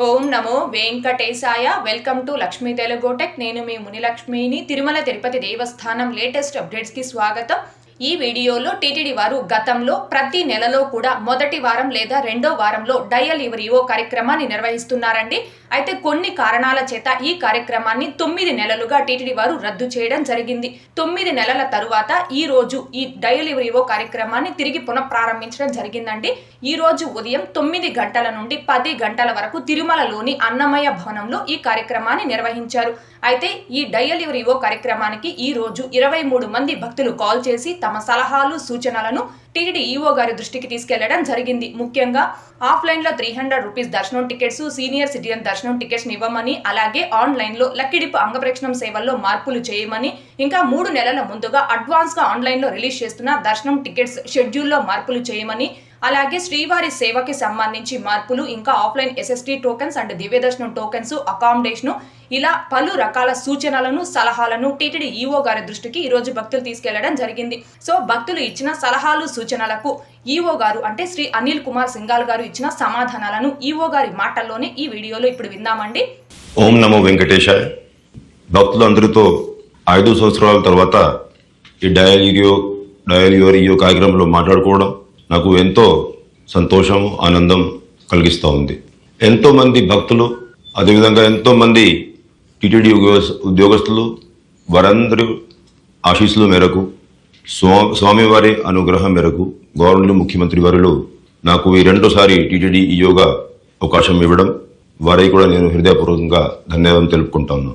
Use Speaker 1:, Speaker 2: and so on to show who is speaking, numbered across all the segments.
Speaker 1: Om Namo Venkatesaya. Welcome to Lakshmi Telugu tech. నేను మీ మునిలక్ష్మిని. తిరుమల తిరుపతి దేవస్థానం latest అప్డేట్స్కి స్వాగతం. ఈ వీడియోలో టీటీడీ వారు గతంలో ప్రతి నెలలో కూడా మొదటి వారం లేదా రెండో వారంలో డయల్ యువర్ ఈవో కార్యక్రమాన్ని నిర్వహిస్తున్నారండి. అయితే కొన్ని కారణాల చేత ఈ కార్యక్రమాన్ని 9 నెలలుగా టీటీడీ వారు రద్దు చేయడం జరిగింది. 9 నెలల తరువాత ఈ రోజు ఈ డయల్ యువర్ ఈవో కార్యక్రమాన్ని తిరిగి పునఃప్రారంభించడం జరిగిందండి. ఈ రోజు ఉదయం 9 గంటల నుండి 10 గంటల వరకు తిరుమలలోని అన్నమయ్య భవనంలో ఈ కార్యక్రమాన్ని నిర్వహించారు. అయితే ఈ డయల్ యువర్ ఈవో కార్యక్రమానికి ఈ రోజు 23 మంది భక్తులు కాల్ చేసి తమ సలహాలు సూచనలను టీటీడీ ఈవో గారి దృష్టికి తీసుకెళ్లడం జరిగింది. ముఖ్యంగా ఆఫ్లైన్ లో 300 రూపీస్ దర్శనం టికెట్స్, సీనియర్ సిటిజన్ దర్శనం టికెట్స్ ఇవ్వమని, అలాగే ఆన్లైన్ లో లక్కిడిపు అంగప్రక్షణం సేవల్లో మార్పులు చేయమని, ఇంకా 3 నెలల ముందుగా అడ్వాన్స్ గా ఆన్లైన్ లో రిలీజ్ చేస్తున్న దర్శనం టికెట్స్ షెడ్యూల్లో మార్పులు చేయమని, అలాగే శ్రీవారి సేవకి సంబంధించి మార్పులు, ఇంకా ఆఫ్లైన్ ఎస్ఎస్టీ టోకెన్స్ అండ్ దివ్య దర్శనం టోకెన్స్, అకామిడేషన్, ఇలా పలు రకాల సూచనలను సలహాలను టీటీడీ ఈవో గారి దృష్టికి ఈ రోజు భక్తులు తీసుకెళ్లడం జరిగింది. సో భక్తులు ఇచ్చిన సలహాలు సూచనలకు ఈవో గారు అంటే శ్రీ అనిల్ కుమార్ సింఘాల్ గారు ఇచ్చిన సమాధానాలను ఈవో గారి మాటల్లోనే ఈ వీడియోలో ఇప్పుడు విందామండి.
Speaker 2: ఓం నమో వెంకటేశాయ. భక్తులందరితో 5 సంవత్సరాల తర్వాత ఈ డయల్ యువర్ ఈవో కార్యక్రమంలో మాట్లాడుకోవడం నాకు ఎంతో సంతోషం, ఆనందం కలిగిస్తూ ఉంది. ఎంతో మంది భక్తులు, అదేవిధంగా ఎంతో మంది టీటీడీ ఉద్యోగస్తులు వారందరూ ఆశీస్సుల మేరకు, స్వామివారి అనుగ్రహం మేరకు గవర్నర్ ముఖ్యమంత్రి వారిలో నాకు ఈ రెండోసారి టీటీడీ ఈయోగా అవకాశం ఇవ్వడం వారికి కూడా నేను హృదయపూర్వకంగా ధన్యవాదం తెలుపుకుంటాను.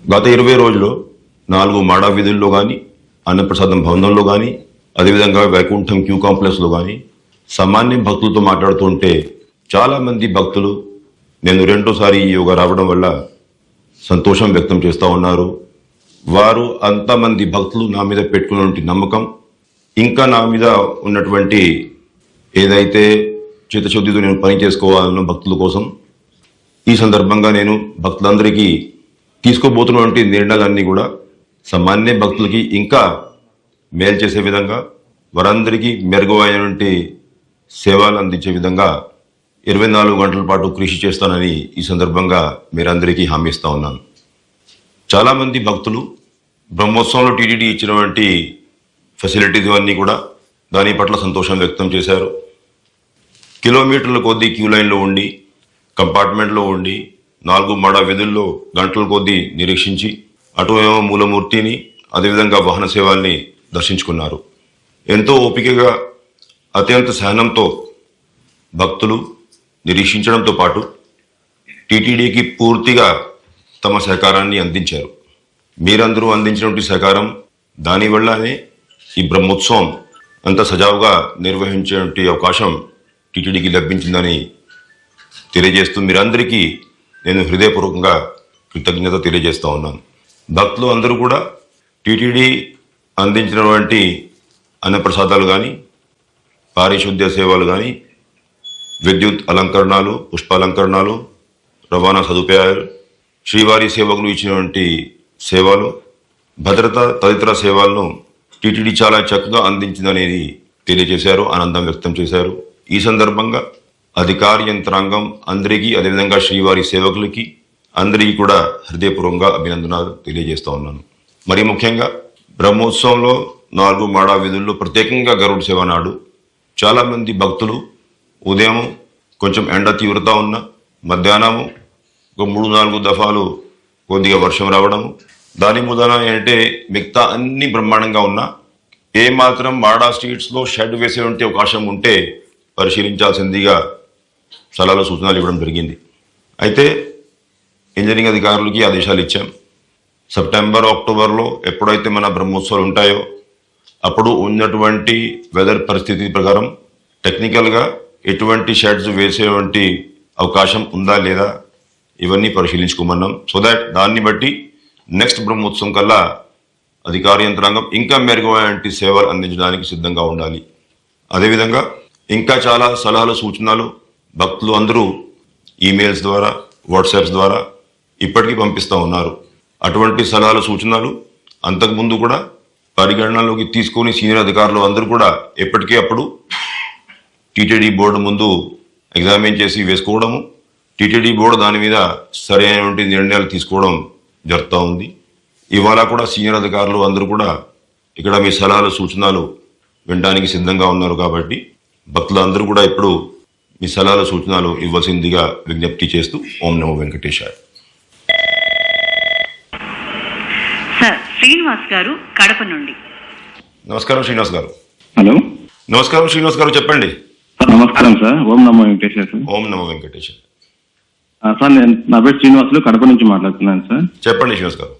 Speaker 2: గత 20 రోజుల్లో 4 మాడా వీధుల్లో కానీ, అన్నప్రసాదం భవనంలో కానీ, అదేవిధంగా వైకుంఠం క్యూ కాంప్లెక్స్లో కానీ సామాన్య భక్తులతో మాట్లాడుతుంటే చాలా మంది భక్తులు నేను రెండోసారి ఈ యోగా రావడం వల్ల సంతోషం వ్యక్తం చేస్తూ ఉన్నారు. వారు అంతమంది భక్తులు నా మీద పెట్టుకున్నటువంటి నమ్మకం, ఇంకా నా మీద ఉన్నటువంటి ఏదైతే చిత్తశుద్ధితో నేను పని చేసుకోవాలన్న భక్తుల కోసం ఈ సందర్భంగా నేను భక్తులందరికీ తీసుకోబోతున్నటువంటి నిర్ణయాలన్నీ కూడా సామాన్య భక్తులకి ఇంకా మేలు చేసే విధంగా, వారందరికీ మెరుగైనటువంటి సేవలు అందించే విధంగా 24 గంటల పాటు కృషి చేస్తానని ఈ సందర్భంగా మీరందరికీ హామీ ఇస్తా ఉన్నాను. చాలామంది భక్తులు బ్రహ్మోత్సవంలో టీటీడీ ఇచ్చినటువంటి ఫెసిలిటీస్ అన్నీ కూడా దాని పట్ల సంతోషం వ్యక్తం చేశారు. కిలోమీటర్ల కొద్దీ క్యూ లైన్లో ఉండి, కంపార్ట్మెంట్లో ఉండి, 4 మాడా వీధుల్లో గంటల కొద్దీ నిరీక్షించి అటు ఏమో మూలమూర్తిని, అదేవిధంగా వాహన సేవల్ని దర్శించుకున్నారు. ఎంతో ఓపికగా, అత్యంత సహనంతో భక్తులు నిరీక్షించడంతో పాటు టీటీడీకి పూర్తిగా తమ సహకారాన్ని అందించారు. మీరందరూ అందించినటువంటి సహకారం, దానివల్లనే ఈ బ్రహ్మోత్సవం అంత సజావుగా నిర్వహించేటువంటి అవకాశం టీటీడీకి లభించిందని తెలియజేస్తూ మీరందరికీ నేను హృదయపూర్వకంగా కృతజ్ఞత తెలియజేస్తూ ఉన్నాను. భక్తులు అందరూ కూడా టీటీడీ అందించినటువంటి అన్నప్రసాదాలు కానీ, పారిశుద్ధ్య సేవలు కానీ, విద్యుత్ అలంకరణలు, పుష్పాలంకరణలు, రవాణా సదుపాయాలు, శ్రీవారి సేవకులు ఇచ్చినటువంటి సేవలు, భద్రత తదితర సేవలను టీటీడీ చాలా చక్కగా అందించిందనేది తెలియజేశారు, ఆనందం వ్యక్తం చేశారు. ఈ సందర్భంగా అధికార యంత్రాంగం అందరికీ, అదేవిధంగా శ్రీవారి సేవకులకి అందరికీ కూడా హృదయపూర్వకంగా అభినందనలు తెలియజేస్తూ ఉన్నాను. మరి ముఖ్యంగా బ్రహ్మోత్సవంలో 4 మాడా వీధుల్లో ప్రత్యేకంగా గరుడ సేవ నాడు చాలామంది భక్తులు ఉదయం కొంచెం ఎండ తీవ్రత ఉన్న, మధ్యాహ్నం ఒక 3-4 దఫాలు కొద్దిగా వర్షం రావడము, దాని మూలన ఏంటంటే మిగతా అన్ని బ్రహ్మాండంగా ఉన్నా ఏమాత్రం మాడా స్ట్రీట్స్లో షెడ్ వేసే ఉంటే అవకాశం ఉంటే పరిశీలించాల్సిందిగా సలహాలు సూచనలు ఇవ్వడం జరిగింది. అయితే ఇంజనీరింగ్ అధికారులకి ఆదేశాలు ఇచ్చాం. సెప్టెంబర్, అక్టోబర్లో ఎప్పుడైతే మన బ్రహ్మోత్సవాలు ఉంటాయో అప్పుడు ఉన్నటువంటి వెదర్ పరిస్థితి ప్రకారం టెక్నికల్గా ఎటువంటి షెడ్స్ వేసేటువంటి అవకాశం ఉందా లేదా ఇవన్నీ పరిశీలించుకోమన్నాం. సో దాట్ దాన్ని బట్టి నెక్స్ట్ బ్రహ్మోత్సవం కల్లా అధికార యంత్రాంగం ఇంకా మెరుగైనటువంటి సేవలు అందించడానికి సిద్ధంగా ఉండాలి. అదేవిధంగా ఇంకా చాలా సలహాలు సూచనలు భక్తులు అందరూ ఈమెయిల్స్ ద్వారా, వాట్సాప్స్ ద్వారా ఇప్పటికీ పంపిస్తూ ఉన్నారు. అటువంటి సలహాలు సూచనలు అంతకుముందు కూడా పరిగణనలోకి తీసుకొని సీనియర్ అధికారులు అందరూ కూడా ఎప్పటికీ అప్పుడు టీటీడీ బోర్డు ముందు ఎగ్జామిన్ చేసి వేసుకోవడము, టీటీడీ బోర్డు దాని మీద సరైనటువంటి నిర్ణయాలు తీసుకోవడం జరుగుతూ ఉంది. ఇవాళ కూడా సీనియర్ అధికారులు అందరూ కూడా ఇక్కడ మీ సలహాలు సూచనలు వినడానికి సిద్ధంగా ఉన్నారు. కాబట్టి భక్తులందరూ కూడా ఇప్పుడు మీ సలహాలు సూచనలు ఇవ్వాల్సిందిగా విజ్ఞప్తి చేస్తూ ఓం నమో వెంకటేశాయ.
Speaker 3: సార్ శ్రీనివాస్ గారు కడప నుండి.
Speaker 2: నమస్కారం శ్రీనివాస్ గారు.
Speaker 4: హలో,
Speaker 2: నమస్కారం శ్రీనివాస్ గారు, చెప్పండి.
Speaker 4: నమస్కారం సార్. ఓం నమో వెంకటేశ్వర సార్.
Speaker 2: ఓం నమో వెంకటేశాయ.
Speaker 4: సార్ నేను నా పేరు శ్రీనివాసులు, కడప నుంచి మాట్లాడుతున్నాను సార్.
Speaker 2: చెప్పండి శ్రీనివాస్ గారు.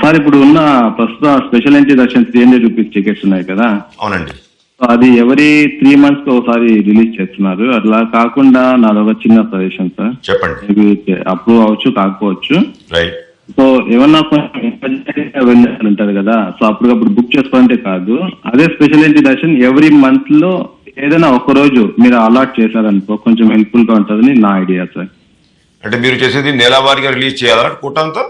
Speaker 4: సార్ ఇప్పుడు ఉన్న ప్రస్తుత special entry Darshan 300 rupees tickets ఉన్నాయి కదా,
Speaker 2: అవునండి.
Speaker 4: అది ఎవరీ 3 months ఒకసారి రిలీజ్ చేస్తున్నారు. అట్లా కాకుండా నాదొక చిన్న సజెషన్ సార్.
Speaker 2: చెప్పండి.
Speaker 4: అప్రూవ్ అవ్వచ్చు కాకపోవచ్చు.
Speaker 2: రైట్.
Speaker 4: సో ఏమన్నా వెళ్ళాలి ఉంటారు కదా, సో అప్పటికప్పుడు బుక్ చేసుకోవాలంటే కాదు, అదే special entry Darshan every month లో ఏదైనా ఒక రోజు మీరు అలాట్ చేశారనుకో కొంచెం హెల్ప్ఫుల్ గా ఉంటుందని నా ఐడియా సార్.
Speaker 2: అంటే మీరు చేసేది నెలవారీగా రిలీజ్ చేయాలా కోట అంతా?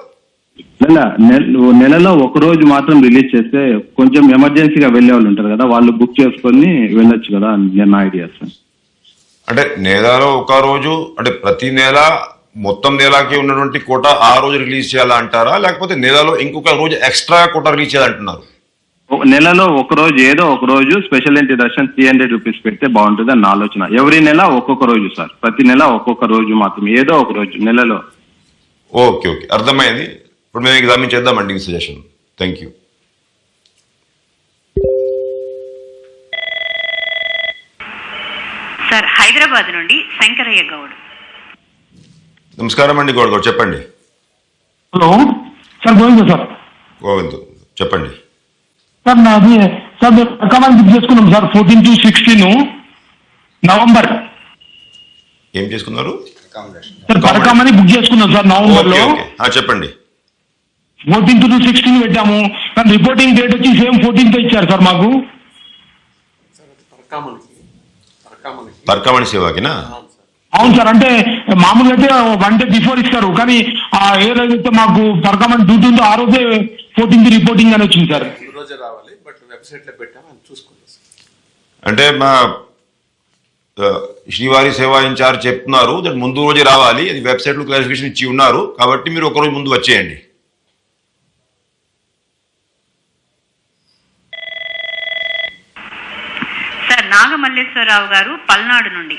Speaker 4: నెలలో ఒక రోజు మాత్రం రిలీజ్ చేస్తే కొంచెం ఎమర్జెన్సీగా వెళ్ళే వాళ్ళు ఉంటారు కదా, వాళ్ళు బుక్ చేసుకొని వెళ్ళొచ్చు కదా అని నా ఐడియా సార్.
Speaker 2: అంటే నెలలో ఒక రోజు, అంటే ప్రతి నెల మొత్తం నెలకి ఉన్నటువంటి కోట ఆ రోజు రిలీజ్ చేయాలా అంటారా, లేకపోతే నెలలో ఇంకొక రోజు ఎక్స్ట్రా కోట రిలీజ్ చేయాలంటున్నారు?
Speaker 4: నెలలో ఒక రోజు ఏదో ఒక రోజు స్పెషల్ ఎంట్రీ దర్శన్ 300 రూపీస్ పెడితే బాగుంటుంది అని నా ఆలోచన. ఎవరి నెల ఒక్కొక్క రోజు సార్, ప్రతి నెల ఒక్కొక్క రోజు మాత్రం ఏదో ఒక రోజు నెలలో.
Speaker 2: ఓకే ఓకే, అర్థమైంది. ఇప్పుడు మేము ఎగ్జామిన్ చేద్దామండి ఈ suggestion. Thank you.
Speaker 3: Sir Hyderabad నుండి శంకరయ్య గౌడ్.
Speaker 2: నమస్కారం అండి గౌడ్ గారు, చెప్పండి.
Speaker 5: Hello sir, Govind sir.
Speaker 2: Govind చెప్పండి.
Speaker 5: సార్ నాది సార్ రకమాన్ని బుక్ చేసుకున్నాం సార్ 14 to 16 నవంబర్.
Speaker 2: ఏం చేసుకున్నారు
Speaker 5: సార్? పరకామని బుక్ చేసుకున్నాం సార్ నవంబర్ లో.
Speaker 2: Okay, okay. చెప్పండి.
Speaker 5: 14 to 16 పెట్టాము, కానీ రిపోర్టింగ్ డేట్ వచ్చి సేమ్ 14th ఇచ్చారు సార్ మాకు.
Speaker 2: పరకామణి సేవాకినా?
Speaker 5: అవును సార్, అంటే మామూలుగా అయితే 1 day బిఫోర్ ఇస్తారు, కానీ ఏ రోజైతే మాకు పరకామని డ్యూటీ ఉందో ఆ రోజే 14th రిపోర్టింగ్ అని వచ్చింది సార్.
Speaker 6: రోజే రావాలి, బట్ వెబ్సైట్ లో పెట్టాము అని చూసుకోండి.
Speaker 2: అంటే మా శ్రీవారి సేవా ఇన్ఛార్జ్ చెప్తున్నారు దాని ముందు రోజే రావాలి, అది వెబ్సైట్ లో క్లారిఫికేషన్ ఇచ్చి ఉన్నారు, కాబట్టి మీరు ఒక రోజు ముందు వచ్చేయండి.
Speaker 3: సార్ నాగమల్లేశ్వరరావు గారు పల్నాడు నుండి.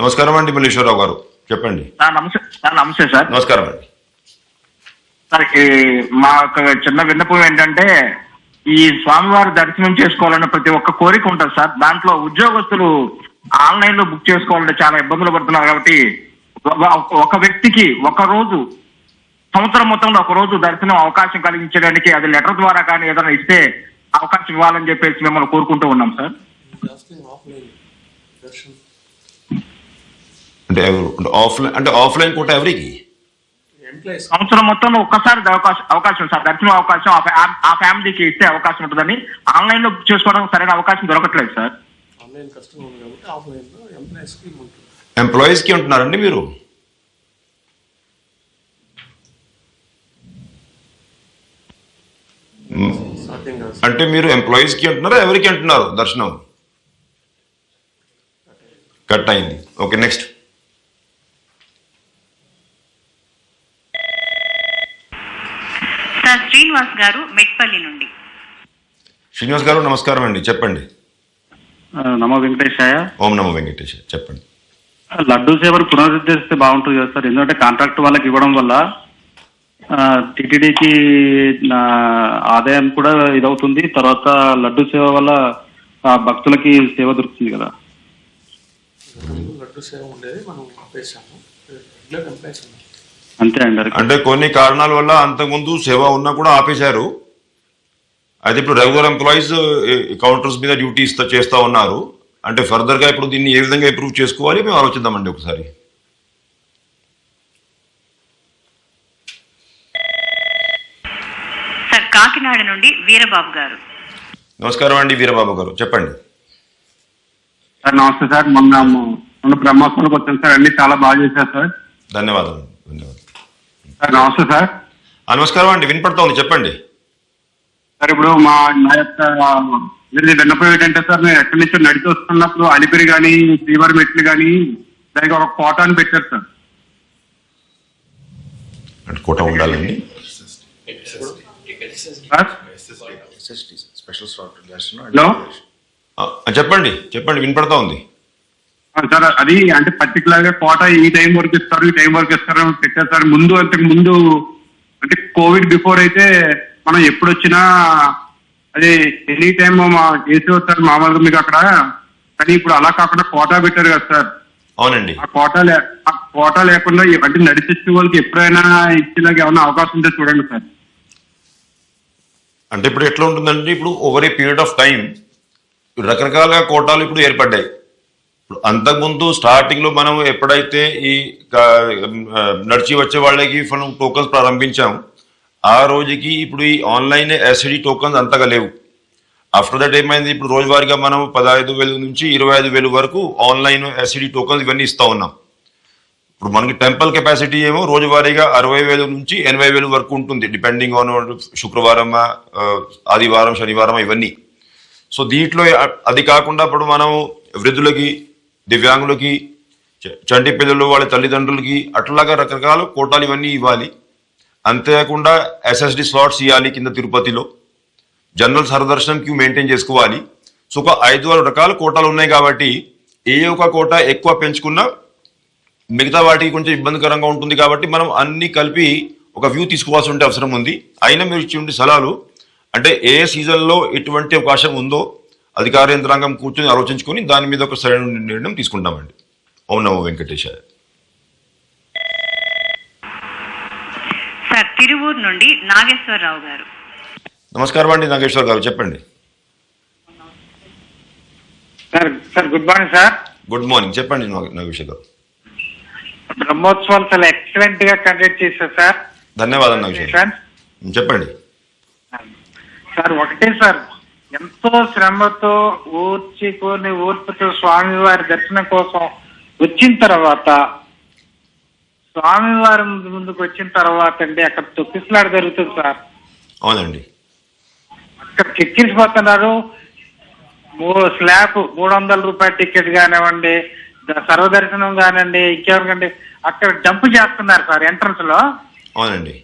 Speaker 2: నమస్కారం అండి మల్లేశ్వరరావు గారు, చెప్పండి.
Speaker 7: నమస్తే సార్.
Speaker 2: నమస్కారం అండి.
Speaker 7: సార్ మా ఒక చిన్న విన్నపం ఏంటంటే, ఈ స్వామివారి దర్శనం చేసుకోవాలనే ప్రతి ఒక్క కోరిక ఉంటుంది సార్. దాంట్లో ఉద్యోగస్తులు ఆన్లైన్ లో బుక్ చేసుకోవాలంటే చాలా ఇబ్బందులు పడుతున్నారు. కాబట్టి ఒక వ్యక్తికి ఒక రోజు, సంవత్సరం మొత్తంలో ఒక రోజు దర్శనం అవకాశం కలిగించడానికి అది లెటర్ ద్వారా కానీ ఏదైనా ఇస్తే అవకాశం ఇవ్వాలని చెప్పేసి మిమ్మల్ని కోరుకుంటూ ఉన్నాం సార్.
Speaker 2: అంటే ఆఫ్లైన్ కోట ఎవరికి?
Speaker 7: సంవత్సరం మొత్తంలో ఒక్కసారి అవకాశం సార్, దర్శనం అవకాశం ఆ ఫ్యామిలీకి ఇస్తే అవకాశం ఉంటుందని. ఆన్లైన్ లో బుక్ చేసుకోవడానికి సరైన అవకాశం దొరకట్లేదు సార్.
Speaker 2: ఎంప్లాయీస్ కి ఉంటున్నారండి మీరు? అంటే మీరు ఎంప్లాయీస్ కి అంటున్నారా, ఎవరికి అంటున్నారు దర్శనం? కట్ అయింది. Okay, next.
Speaker 3: సార్ శ్రీనివాస్ గారు మెట్పల్లి నుండి.
Speaker 2: శ్రీనివాస్ గారు నమస్కారం అండి, చెప్పండి.
Speaker 4: నమో వెంకటేశాయ.
Speaker 2: ఓం నమో వెంకటేశాయ, చెప్పండి.
Speaker 4: లడ్డూ సేవలు పునరుద్ధరిస్తే బాగుంటుంది కదా సార్, ఎందుకంటే కాంట్రాక్ట్ వాళ్ళకి ఇవ్వడం వల్ల టీటీడీకి ఆదాయం కూడా ఇదవుతుంది, తర్వాత లడ్డూ సేవ వల్ల భక్తులకి సేవ దొరుకుతుంది కదా.
Speaker 6: లడ్డు సేవ ఉండేది మనం ఆపేసాము, రెగ్యులర్ ఎంప్లాయీస్ ఉన్నారు.
Speaker 4: అంతే అండి.
Speaker 2: అంటే కొన్ని కారణాల వల్ల అంతకుముందు సేవ ఉన్నా కూడా ఆపేశారు. అయితే ఇప్పుడు రెగ్యులర్ ఎంప్లాయీస్ కౌంటర్స్ మీద డ్యూటీ చేస్తూ ఉన్నారు. అంటే ఫర్దర్ గా ఇప్పుడు దీన్ని ఏ విధంగా ఇంప్రూవ్ చేసుకోవాలి మేము ఆలోచిద్దామండి ఒకసారి.
Speaker 3: సార్ కాకినాడ నుండి వీరబాబు గారు.
Speaker 2: నమస్కారం అండి వీరబాబు గారు, చెప్పండి.
Speaker 4: సార్ నమస్తే సార్. మొన్న బ్రహ్మోత్సవాలకు వచ్చాను సార్, అన్ని చాలా బాగా చేశారు సార్.
Speaker 2: ధన్యవాదాలు. ధన్యవాదాలు
Speaker 4: సార్. నమస్తే సార్.
Speaker 2: నమస్కారం అండి, వినపడతా ఉంది, చెప్పండి.
Speaker 4: సార్ ఇప్పుడు నా యొక్క విన్నపం ఏంటంటే సార్, నేను ఎక్కడి నుంచో నడిచి వస్తున్నప్పుడు అలిపిరి కానీ శ్రీవారి మెట్లు కానీ దానికి ఒక కోటాను పెట్టారు సార్.
Speaker 2: అంటే కోట ఉండాలండి.
Speaker 4: హలో
Speaker 2: చెప్పండి వినపడతా ఉంది.
Speaker 4: సార్ అది అంటే పర్టికులర్ గా కోట ఈ టైం వరకు ఇస్తారు, ఈ టైం వరకు ఇస్తారు అని పెట్టారు సార్. అంతకు ముందు అంటే కోవిడ్ బిఫోర్ అయితే మనం ఎప్పుడు వచ్చినా అదే ఎనీ టైమ్ వేసి సార్ మామూలుగా మీకు అక్కడ. కానీ ఇప్పుడు అలా కాకుండా కోటా పెట్టారు కదా సార్.
Speaker 2: అవునండి.
Speaker 4: ఆ కోటా లేకుండా అంటే నడిచే వాళ్ళకి ఎప్పుడైనా ఇచ్చేలాగా ఏమైనా అవకాశం ఉంటే చూడండి సార్.
Speaker 2: అంటే ఇప్పుడు ఎట్లా ఉంటుందంటే ఇప్పుడు over a period of time రకరకాల కోటాలు ఇప్పుడు ఏర్పడ్డాయి. ఇప్పుడు అంతకుముందు స్టార్టింగ్ లో మనం ఎప్పుడైతే ఈ నడిచి వచ్చే వాళ్ళకి మనం టోకన్స్ ప్రారంభించాం ఆ రోజుకి ఇప్పుడు ఈ ఆన్లైన్ ఎస్ఐడి టోకన్స్ అంతగా లేవు. ఆఫ్టర్ దట్ ఏమైంది, ఇప్పుడు రోజువారీగా మనం 15,000 నుంచి 25,000 వరకు ఆన్లైన్ ఎస్ఐడి టోకన్స్ ఇవన్నీ ఇస్తా ఉన్నాం. ఇప్పుడు మనకి టెంపుల్ కెపాసిటీ ఏమో రోజువారీగా 60,000 నుంచి 80,000 వరకు ఉంటుంది, డిపెండింగ్ ఆన్ శుక్రవారం, ఆదివారం, శనివారం ఇవన్నీ. సో దీంట్లో అది కాకుండా ఇప్పుడు మనం వృద్ధులకి, దివ్యాంగులకి, చంటి పిల్లలు వాళ్ళ తల్లిదండ్రులకి అట్లాగా రకరకాల కోటాలు ఇవన్నీ ఇవ్వాలి. అంతేకాకుండా ఎస్ఎస్డి స్లాట్స్ ఇవ్వాలి కింద తిరుపతిలో. జనరల్ సర్వదర్శనం క్యూ మెయింటైన్ చేసుకోవాలి. సో ఒక 5-6 రకాల కోటాలు ఉన్నాయి కాబట్టి ఏ ఒక కోట ఎక్కువ పెంచుకున్నా మిగతా వాటికి కొంచెం ఇబ్బందికరంగా ఉంటుంది. కాబట్టి మనం అన్ని కలిపి ఒక వ్యూ తీసుకోవాల్సి ఉంటే అవసరం ఉంది. అయినా మీరు ఇచ్చిన సలహాలు అంటే ఏ సీజన్లో ఎటువంటి అవకాశం ఉందో అధికార యంత్రాంగం కూర్చొని ఆలోచించుకొని దాని మీద ఒక సరైన నిర్ణయం తీసుకుంటామండి. ఓం నమో వెంకటేశాయ.
Speaker 3: సార్ తిరువూరు నుండి నాగేశ్వరరావు గారు.
Speaker 2: నమస్కారం అండి నాగేశ్వర్ గారు, చెప్పండి.
Speaker 8: Sir good morning sir.
Speaker 2: Good morning, చెప్పండి నాగేశ్వర్ గారు.
Speaker 8: బ్రహ్మోత్సవాలు చాలా ఎక్సలెంట్ గా కండక్ట్ చేశారు సార్.
Speaker 2: ధన్యవాదాలు నాగేశ్వర్ గారు, చెప్పండి.
Speaker 8: సార్ ఒకటే సార్, ఎంతో శ్రమతో ఓర్పుతో స్వామివారి దర్శనం కోసం వచ్చిన తర్వాత, స్వామివారి ముందుకు వచ్చిన తర్వాత అండి అక్కడ తొక్కిసలాట జరుగుతుంది సార్.
Speaker 2: అవునండి.
Speaker 8: అక్కడ చెక్కించిపోతున్నారు. స్లాబ్ 300 రూపాయల టికెట్ కానివ్వండి, సర్వదర్శనం కానివ్వండి, ఇంకెవరికండి అక్కడ డంప్ చేస్తున్నారు సార్ ఎంట్రన్స్ లో.
Speaker 2: అవునండి.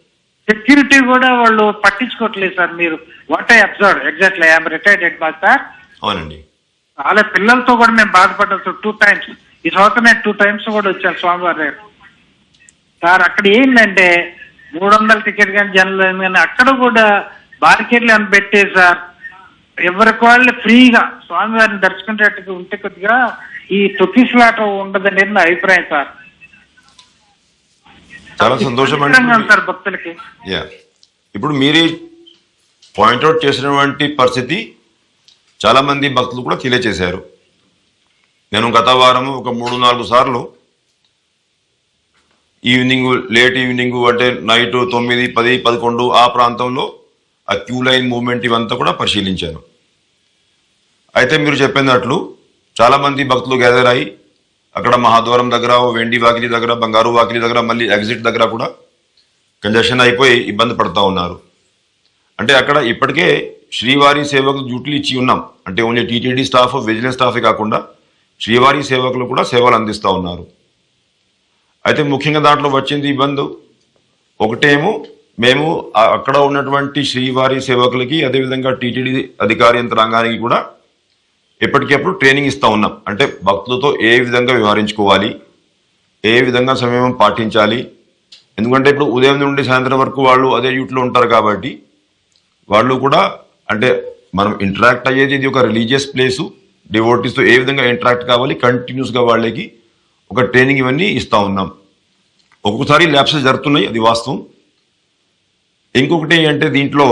Speaker 8: సెక్యూరిటీ కూడా వాళ్ళు పట్టించుకోవట్లేదు సార్. మీరు what I observe exactly I'm retired head master.
Speaker 2: అవునండి.
Speaker 8: అలా పిల్లలతో కూడా మేము బాధపడ్డాం సార్ 2 times. ఈ సంవత్సరం నేను 2 times కూడా వచ్చాను స్వామివారి దగ్గర సార్. అక్కడ ఏంటంటే 300 టికెట్ కానీ జనరల్ కానీ అక్కడ కూడా బార్కెట్లు అని పెట్టే సార్. ఎవరికి వాళ్ళు ఫ్రీగా స్వామివారిని దర్శించేట్టుగా ఉంటే కొద్దిగా ఈ తొక్కిసలాట ఉండదనేది నా అభిప్రాయం సార్.
Speaker 2: చాలా సంతోషం
Speaker 8: సార్ భక్తులకి.
Speaker 2: ఇప్పుడు మీరే పాయింట్అవుట్ చేసినటువంటి పరిస్థితి చాలా మంది భక్తులు కూడా తెలియచేశారు. నేను గత వారం ఒక 3-4 సార్లు లేట్ ఈవినింగ్ అంటే నైట్ 9, 10, 11 ఆ ప్రాంతంలో ఆ క్యూ లైన్ మూవ్మెంట్ ఇవంతా కూడా పరిశీలించాను. అయితే మీరు చెప్పినట్లు చాలా మంది భక్తులు గ్యాదర్ అయ్యి అక్కడ మహాద్వారం దగ్గర, వెండి వాకిలి దగ్గర, బంగారు వాకిలి దగ్గర, మళ్ళీ ఎగ్జిట్ దగ్గర కూడా కంజెషన్ అయిపోయి ఇబ్బంది పడుతూ ఉన్నారు. అంటే అక్కడ ఇప్పటికే శ్రీవారి సేవకులు డ్యూటీలు ఇచ్చి ఉన్నాం. అంటే ఓన్లీ టీటీడీ స్టాఫ్, విజిలెన్స్ స్టాఫే కాకుండా శ్రీవారి సేవకులు కూడా సేవలు అందిస్తూ ఉన్నారు. అయితే ముఖ్యంగా దాంట్లో వచ్చింది ఇబ్బంది ఒకటేమో, మేము అక్కడ ఉన్నటువంటి శ్రీవారి సేవకులకి అదేవిధంగా టీటీడీ అధికార యంత్రాంగానికి కూడా ఎప్పటికెప్పుడు ట్రైనింగ్ ఇస్తూ ఉన్నాం. అంటే భక్తులతో ఏ విధంగా వ్యవహరించుకోవాలి, ఏ విధంగా సమయం పాటించాలి. ఎందుకంటే ఇప్పుడు ఉదయం నుండి సాయంత్రం వరకు వాళ్ళు అదే డ్యూటీలో ఉంటారు కాబట్టి వాళ్ళు కూడా అంటే మనం ఇంటరాక్ట్ అయ్యేది ఇది ఒక రిలీజియస్ ప్లేసు, డివోటీస్తో ఏ విధంగా ఇంటరాక్ట్ కావాలి, కంటిన్యూస్గా వాళ్ళకి ఒక ట్రైనింగ్ ఇవన్నీ ఇస్తూ ఉన్నాం. ఒక్కొక్కసారి ల్యాప్సెస్ జరుగుతున్నాయి, అది వాస్తవం. ఇంకొకటి అంటే దీంట్లో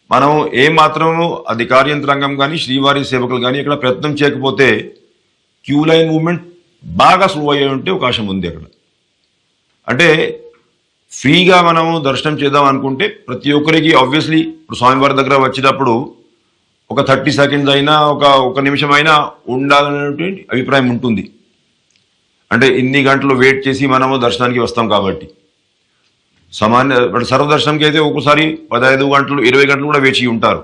Speaker 2: మనం ఏ మాత్రము అధికార యంత్రాంగం కానీ శ్రీవారి సేవకులు కానీ ఇక్కడ ప్రయత్నం చేయకపోతే క్యూ లైన్ మూవ్మెంట్ బాగా స్లో అయ్యే ఉంటే అవకాశం ఉంది. అక్కడ అంటే ఫ్రీగా మనము దర్శనం చేద్దాం అనుకుంటే ప్రతి ఒక్కరికి ఆబ్వియస్లీ ఇప్పుడు స్వామివారి దగ్గర వచ్చేటప్పుడు ఒక 30 seconds అయినా ఒక నిమిషం అయినా ఉండాలనేటువంటి అభిప్రాయం ఉంటుంది. అంటే ఇన్ని గంటలు వెయిట్ చేసి మనము దర్శనానికి వస్తాం కాబట్టి సర్వదర్శనంకి అయితే ఒక్కోసారి 15 గంటలు 20 గంటలు కూడా వేచి ఉంటారు.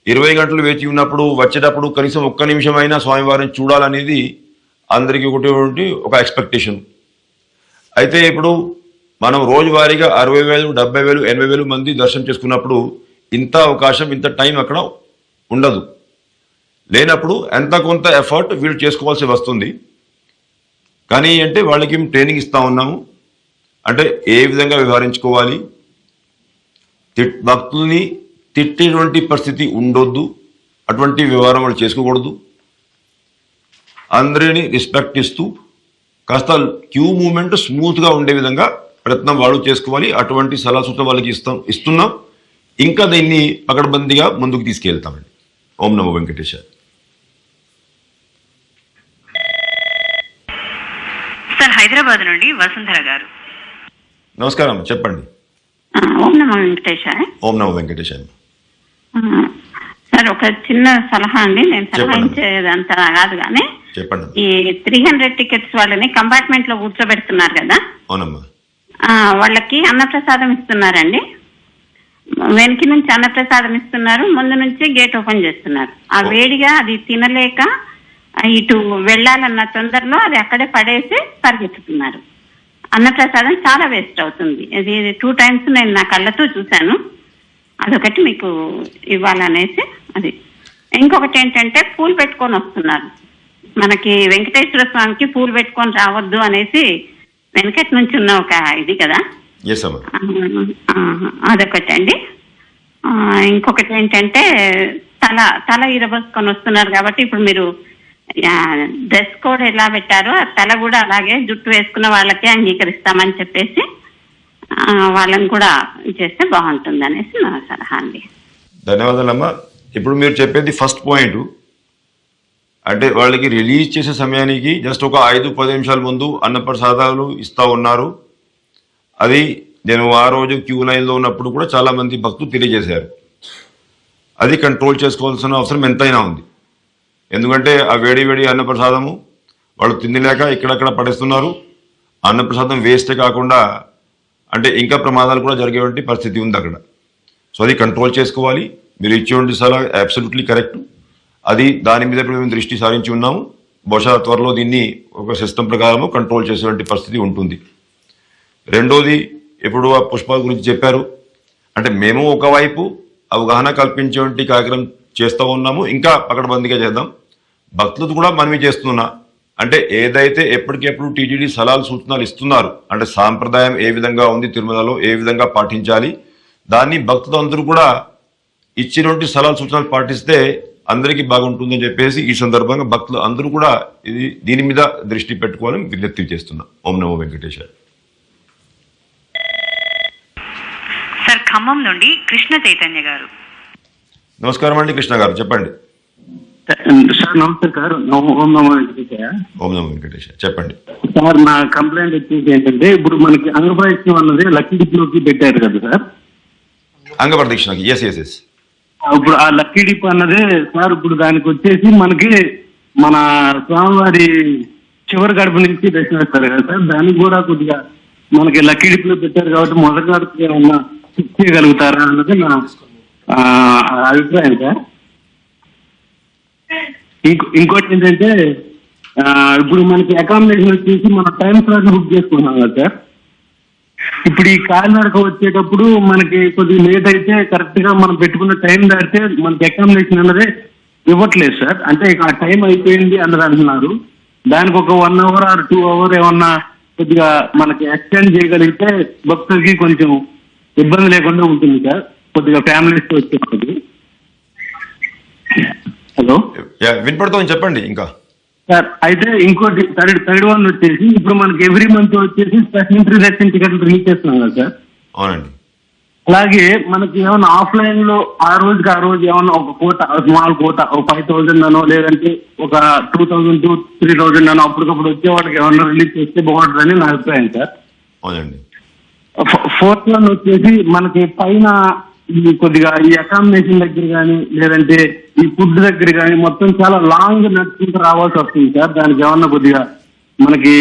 Speaker 2: 20 గంటలు వేచి ఉన్నప్పుడు వచ్చేటప్పుడు కనీసం 1 నిమిషం అయినా స్వామివారిని చూడాలనేది అందరికీ ఒకటి ఒక ఎక్స్పెక్టేషన్. అయితే ఇప్పుడు మనం రోజువారీగా 60,000, 70,000, 80,000 మంది దర్శనం చేసుకున్నప్పుడు ఇంత అవకాశం, ఇంత టైం అక్కడ ఉండదు. లేనప్పుడు ఎంత కొంత ఎఫర్ట్ వీళ్ళు చేసుకోవాల్సి వస్తుంది. కానీ అంటే వాళ్ళకి ట్రైనింగ్ ఇస్తా ఉన్నాము. అంటే ఏ విధంగా వ్యవహరించుకోవాలి, భక్తుల్ని తిట్టేటువంటి పరిస్థితి ఉండొద్దు, అటువంటి వ్యవహారం వాళ్ళు చేసుకోకూడదు. అందరినీ రెస్పెక్ట్ ఇస్తూ కాస్త క్యూ మూవ్మెంట్ స్మూత్గా ఉండే విధంగా ప్రయత్నం వాళ్ళు చేసుకోవాలి. అటువంటి సలహా సూచన వాళ్ళకి ఇస్తున్నాం. ఇంకా దీన్ని పకడ్బందీగా ముందుకు తీసుకెళ్తామండి. ఓం నమో వెంకటేశాయ.
Speaker 3: సార్ హైదరాబాద్ నుండి వసుంధర గారు.
Speaker 2: నమస్కారం, చెప్పండి.
Speaker 9: ఓం నమో వెంకటేశాయ.
Speaker 2: ఓం నమో వెంకటేశాయ.
Speaker 9: సార్ ఒక చిన్న సలహా అండి. నేను సలహా
Speaker 2: చెప్పండి.
Speaker 9: ఇచ్చేదంతా కాదు కానీ
Speaker 2: చెప్పండి.
Speaker 9: ఈ 300 టికెట్స్ వాళ్ళని కంపార్ట్మెంట్ లో కూర్చోబెడుతున్నారు కదా,
Speaker 2: అవునమ్మా.
Speaker 9: వాళ్ళకి అన్నప్రసాదం ఇస్తున్నారండి. వెనక నుంచి అన్నప్రసాదం ఇస్తున్నారు, ముందు నుంచి గేట్ ఓపెన్ చేస్తున్నారు. ఆ వేడిగా అది తినలేక ఇటు వెళ్ళాలన్న తొందరలో అది అక్కడే పడేసి పరిగెత్తుతున్నారు. అన్నప్రసాదం చాలా వేస్ట్ అవుతుంది. ఇది 2 times నేను నా కళ్ళతో చూశాను. అదొకటి మీకు ఇవ్వాలనేసి అది. ఇంకొకటి ఏంటంటే పూలు పెట్టుకొని వస్తున్నారు. మనకి వెంకటేశ్వర స్వామికి పూలు పెట్టుకొని రావద్దు అనేసి వెనకటి నుంచి ఉన్న ఒక ఇది కదా,
Speaker 2: ఎస్ అమ్మా.
Speaker 9: అదొకటి అండి. ఇంకొకటి ఏంటంటే తల ఇరబోసుకొని వస్తున్నారు కాబట్టి ఇప్పుడు మీరు డ్రెస్ కోడ్ ఎలా పెట్టారో ఆ తల కూడా అలాగే జుట్టు వేసుకున్న వాళ్ళకే అంగీకరిస్తామని చెప్పేసి వాళ్ళని కూడా చేస్తే బాగుంటుంది అనేసి నా సలహా అండి.
Speaker 2: ధన్యవాదాలమ్మా. ఇప్పుడు మీరు చెప్పేది ఫస్ట్ పాయింట్. అంటే వాళ్ళకి రిలీజ్ చేసే సమయానికి జస్ట్ ఒక 5-10 నిమిషాల ముందు అన్నప్రసాదాలు ఇస్తా ఉన్నారు. అది నేను ఆ రోజు క్యూ లైన్లో ఉన్నప్పుడు కూడా చాలా మంది భక్తులు తెలియజేశారు. అది కంట్రోల్ చేసుకోవాల్సిన అవసరం ఎంతైనా ఉంది. ఎందుకంటే ఆ వేడి అన్నప్రసాదము వాళ్ళు తినలేక ఇక్కడక్కడ పడేస్తున్నారు. అన్నప్రసాదం వేస్టే కాకుండా అంటే ఇంకా ప్రమాదాలు కూడా జరిగేటువంటి పరిస్థితి ఉంది అక్కడ. సో అది కంట్రోల్ చేసుకోవాలి. మీరు ఇచ్చేటువంటి సలహా అబ్సల్యూట్లీ కరెక్ట్. అది దాని మీద మేము దృష్టి సారించి ఉన్నాము. బహుశా త్వరలో దీన్ని ఒక సిస్టమ్ ప్రకారము కంట్రోల్ చేసేటువంటి పరిస్థితి ఉంటుంది. రెండోది, ఇప్పుడు ఆ పుష్పాల గురించి చెప్పారు. అంటే మేము ఒకవైపు అవగాహన కల్పించేటువంటి కార్యక్రమం చేస్తూ ఉన్నాము. ఇంకా పకడ్బందీగా చేద్దాం. భక్తులు కూడా మనమే చేస్తున్నా. అంటే ఏదైతే ఎప్పటికెప్పుడు టీటీడీ సలహాలు సూచనలు ఇస్తున్నారు, అంటే సాంప్రదాయం ఏ విధంగా ఉంది, తిరుమలలో ఏ విధంగా పాటించాలి, దాన్ని భక్తులు అందరూ కూడా ఇచ్చినటువంటి సలహాలు సూచనలు పాటిస్తే అందరికీ బాగుంటుందని చెప్పేసి ఈ సందర్భంగా భక్తులు అందరూ కూడా దీని మీద దృష్టి పెట్టుకోవాలని విజ్ఞప్తి చేస్తున్నాం. ఓం నమో వెంకటేశ్వర.
Speaker 3: సార్ ఖమ్మం నుండి కృష్ణ చైతన్య గారు.
Speaker 2: నమస్కారం అండి కృష్ణ గారు, చెప్పండి.
Speaker 8: సార్ నమస్తే సార్. ఓం నమో వెంకటేశాయ.
Speaker 2: ఓం నమో వెంకటేశ్వర, చెప్పండి.
Speaker 8: సార్ నా కంప్లైంట్ వచ్చేసి ఏంటంటే ఇప్పుడు మనకి అంగప్రదక్షిణం అన్నది లక్కీ డిప్లోకి పెట్టారు కదా సార్,
Speaker 2: అంగప్రదక్షిణకి. ఎస్.
Speaker 8: ఇప్పుడు ఆ లక్కీ డిప్ అన్నదే సార్ ఇప్పుడు దానికి వచ్చేసి మనకి మన స్వామివారి చివరి గడప నుంచి దర్శనం ఇస్తారు కదా సార్, దానికి కూడా కొద్దిగా మనకి లక్కీ డిప్ లో పెట్టారు కాబట్టి మొదటి గడప ఏమన్నా ఫిక్స్ చేయగలుగుతారా అన్నది నా అభిప్రాయం సార్. ఇంకోటి ఏంటంటే ఇప్పుడు మనకి అకామిడేషన్ వచ్చేసి మన టైం స్లాట్ బుక్ చేసుకున్నాం కదా సార్. ఇప్పుడు ఈ కాలినడక వచ్చేటప్పుడు మనకి కొద్దిగా లేట్ అయితే కరెక్ట్ గా మనం పెట్టుకున్న టైం దాటితే మనకి అకామిడేషన్ అన్నదే ఇవ్వట్లేదు సార్. అంటే ఆ టైం అయిపోయింది అన్నది అంటున్నారు. దానికి ఒక 1 hour or 2 hours ఏమన్నా కొద్దిగా మనకి ఎక్స్టెండ్ చేయగలిగితే భక్తులకి కొంచెం ఇబ్బంది లేకుండా ఉంటుంది సార్, కొద్దిగా ఫ్యామిలీస్ తో వచ్చేది. హలో,
Speaker 2: వినపడుతుంది, చెప్పండి. ఇంకా
Speaker 8: సార్ అయితే ఇంకోటి థర్డ్ వన్ వచ్చేసి ఇప్పుడు మనకి ఎవ్రీ మంత్ వచ్చేసి స్పెషల్ ఎంట్రీ దర్శన టికెట్లు రిలీజ్ చేస్తున్నాం కదా సార్.
Speaker 2: అవునండి.
Speaker 8: అలాగే మనకి ఏమన్నా ఆఫ్లైన్ లో ఆ రోజు ఏమన్నా ఒక కోట, స్మాల్ కోట, ఒక 5,000 అనో లేదంటే ఒక 2,000 to 3,000 అనో అప్పటికప్పుడు వచ్చే వాళ్ళకి ఏమన్నా రిలీజ్ చేస్తే బాగుంటుందని నా అభిప్రాయం సార్.
Speaker 2: అవునండి.
Speaker 8: ఫోర్త్ వన్ వచ్చేసి మనకి పైన ఈ కొద్దిగా ఈ అకామిడేషన్ దగ్గర కానీ లేదంటే ఈ ఫుడ్ దగ్గర కానీ మొత్తం చాలా లాంగ్ నడుచుకుంటూ రావాల్సి వస్తుంది సార్. దానికి ఏమన్నా కొద్దిగా మనకి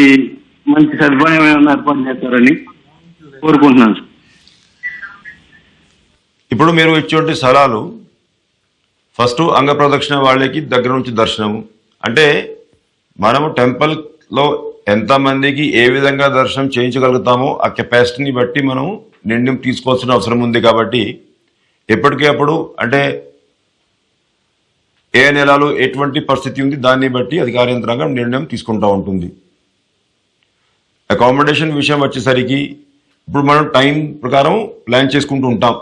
Speaker 8: మంచి సదుపాయం ఏమన్నా ఏర్పాటు చేస్తారని కోరుకుంటున్నాను సార్.
Speaker 2: ఇప్పుడు మీరు ఇచ్చేటువంటి సలహాలు, ఫస్ట్ అంగప్రదక్షిణ వాళ్ళకి దగ్గర నుంచి దర్శనము. అంటే మనము టెంపుల్లో ఎంతమందికి ఏ విధంగా దర్శనం చేయించగలుగుతామో ఆ కెపాసిటీని బట్టి మనం నిర్ణయం తీసుకోవాల్సిన అవసరం ఉంది. కాబట్టి ఎప్పటికప్పుడు అంటే ఏ నెలలో ఎటువంటి పరిస్థితి ఉంది దాన్ని బట్టి అధికార యంత్రాంగం నిర్ణయం తీసుకుంటూ ఉంటుంది. అకామిడేషన్ విషయం వచ్చేసరికి ఇప్పుడు మనం టైం ప్రకారం ప్లాన్ చేసుకుంటూ ఉంటాం.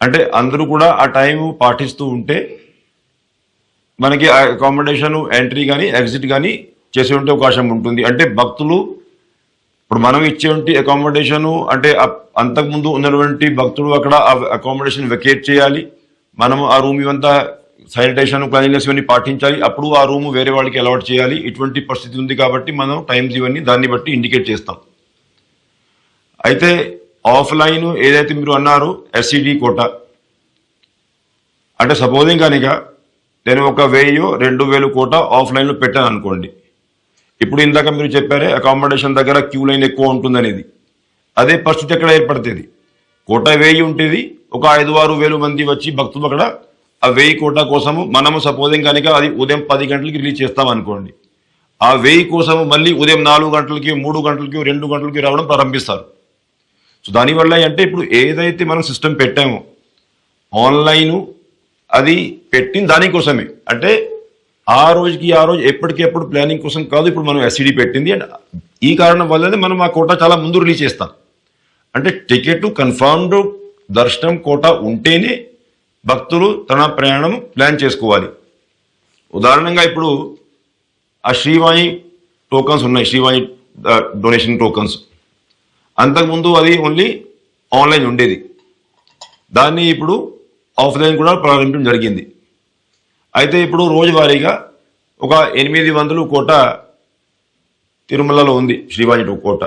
Speaker 2: అంటే అందరూ కూడా ఆ టైం పాటిస్తూ ఉంటే మనకి ఆ అకామిడేషన్ ఎంట్రీ కానీ ఎగ్జిట్ కానీ చేసే అవకాశం ఉంటుంది. అంటే భక్తులు ఇప్పుడు మనం ఇచ్చేటువంటి అకామిడేషను అంటే అంతకుముందు ఉన్నటువంటి భక్తులు అక్కడ అకామిడేషన్ వెకేట్ చేయాలి. మనం ఆ రూమ్ ఇవంతా శానిటేషన్ క్లీన్లీనెస్ ఇవన్నీ పాటించాలి. అప్పుడు ఆ రూమ్ వేరే వాళ్ళకి అలాట్ చేయాలి. ఇటువంటి పరిస్థితి ఉంది కాబట్టి మనం టైమ్స్ ఇవన్నీ దాన్ని బట్టి ఇండికేట్ చేస్తాం. అయితే ఆఫ్లైన్ ఏదైతే మీరు అన్నారు ఎస్సీడీ కోటా అంటే సపోజింగ్ కనుక నేను 1000-2000 కోటా ఆఫ్లైన్లో పెట్టాను అనుకోండి. ఇప్పుడు ఇందాక మీరు చెప్పారే అకామిడేషన్ దగ్గర క్యూ లైన్ ఎక్కువ ఉంటుందనేది. అదే పరిస్థితి ఎక్కడ ఏర్పడుతుంది? కోటా 1000 ఉంటుంది, ఒక 5-6 వేలు మంది వచ్చి భక్తులు అక్కడ ఆ 1000 కోటా కోసము మనము సపోజింగ్ కనుక అది ఉదయం 10 గంటలకి రిలీజ్ చేస్తాం అనుకోండి. ఆ 1000 కోసము మళ్ళీ ఉదయం 4 గంటలకి 3 గంటలకి 2 గంటలకి రావడం ప్రారంభిస్తారు. సో దానివల్ల అంటే ఇప్పుడు ఏదైతే మనం సిస్టమ్ పెట్టామో ఆన్లైన్ అది పెట్టిన దానికోసమే, అంటే ఆ రోజు ఎప్పటికెప్పుడు ప్లానింగ్ కోసం కాదు. ఇప్పుడు మనం ఎస్సీడీ పెట్టింది అండ్ ఈ కారణం వల్లనే మనం ఆ కోటా చాలా ముందు రిలీజ్ చేస్తాం. అంటే టికెట్ కన్ఫర్మ్డ్ దర్శనం కోటా ఉంటేనే భక్తులు తన ప్రయాణం ప్లాన్ చేసుకోవాలి. ఉదాహరణగా ఇప్పుడు ఆ శ్రీవాణి టోకన్స్ ఉన్నాయి, శ్రీవాణి డొనేషన్ టోకన్స్. అంతకుముందు అది ఓన్లీ ఆన్లైన్ ఉండేది, దాన్ని ఇప్పుడు ఆఫ్లైన్ కూడా ప్రారంభించడం జరిగింది. అయితే ఇప్పుడు రోజువారీగా ఒక 800 కోటా తిరుమలలో ఉంది, శ్రీవాణి కోట.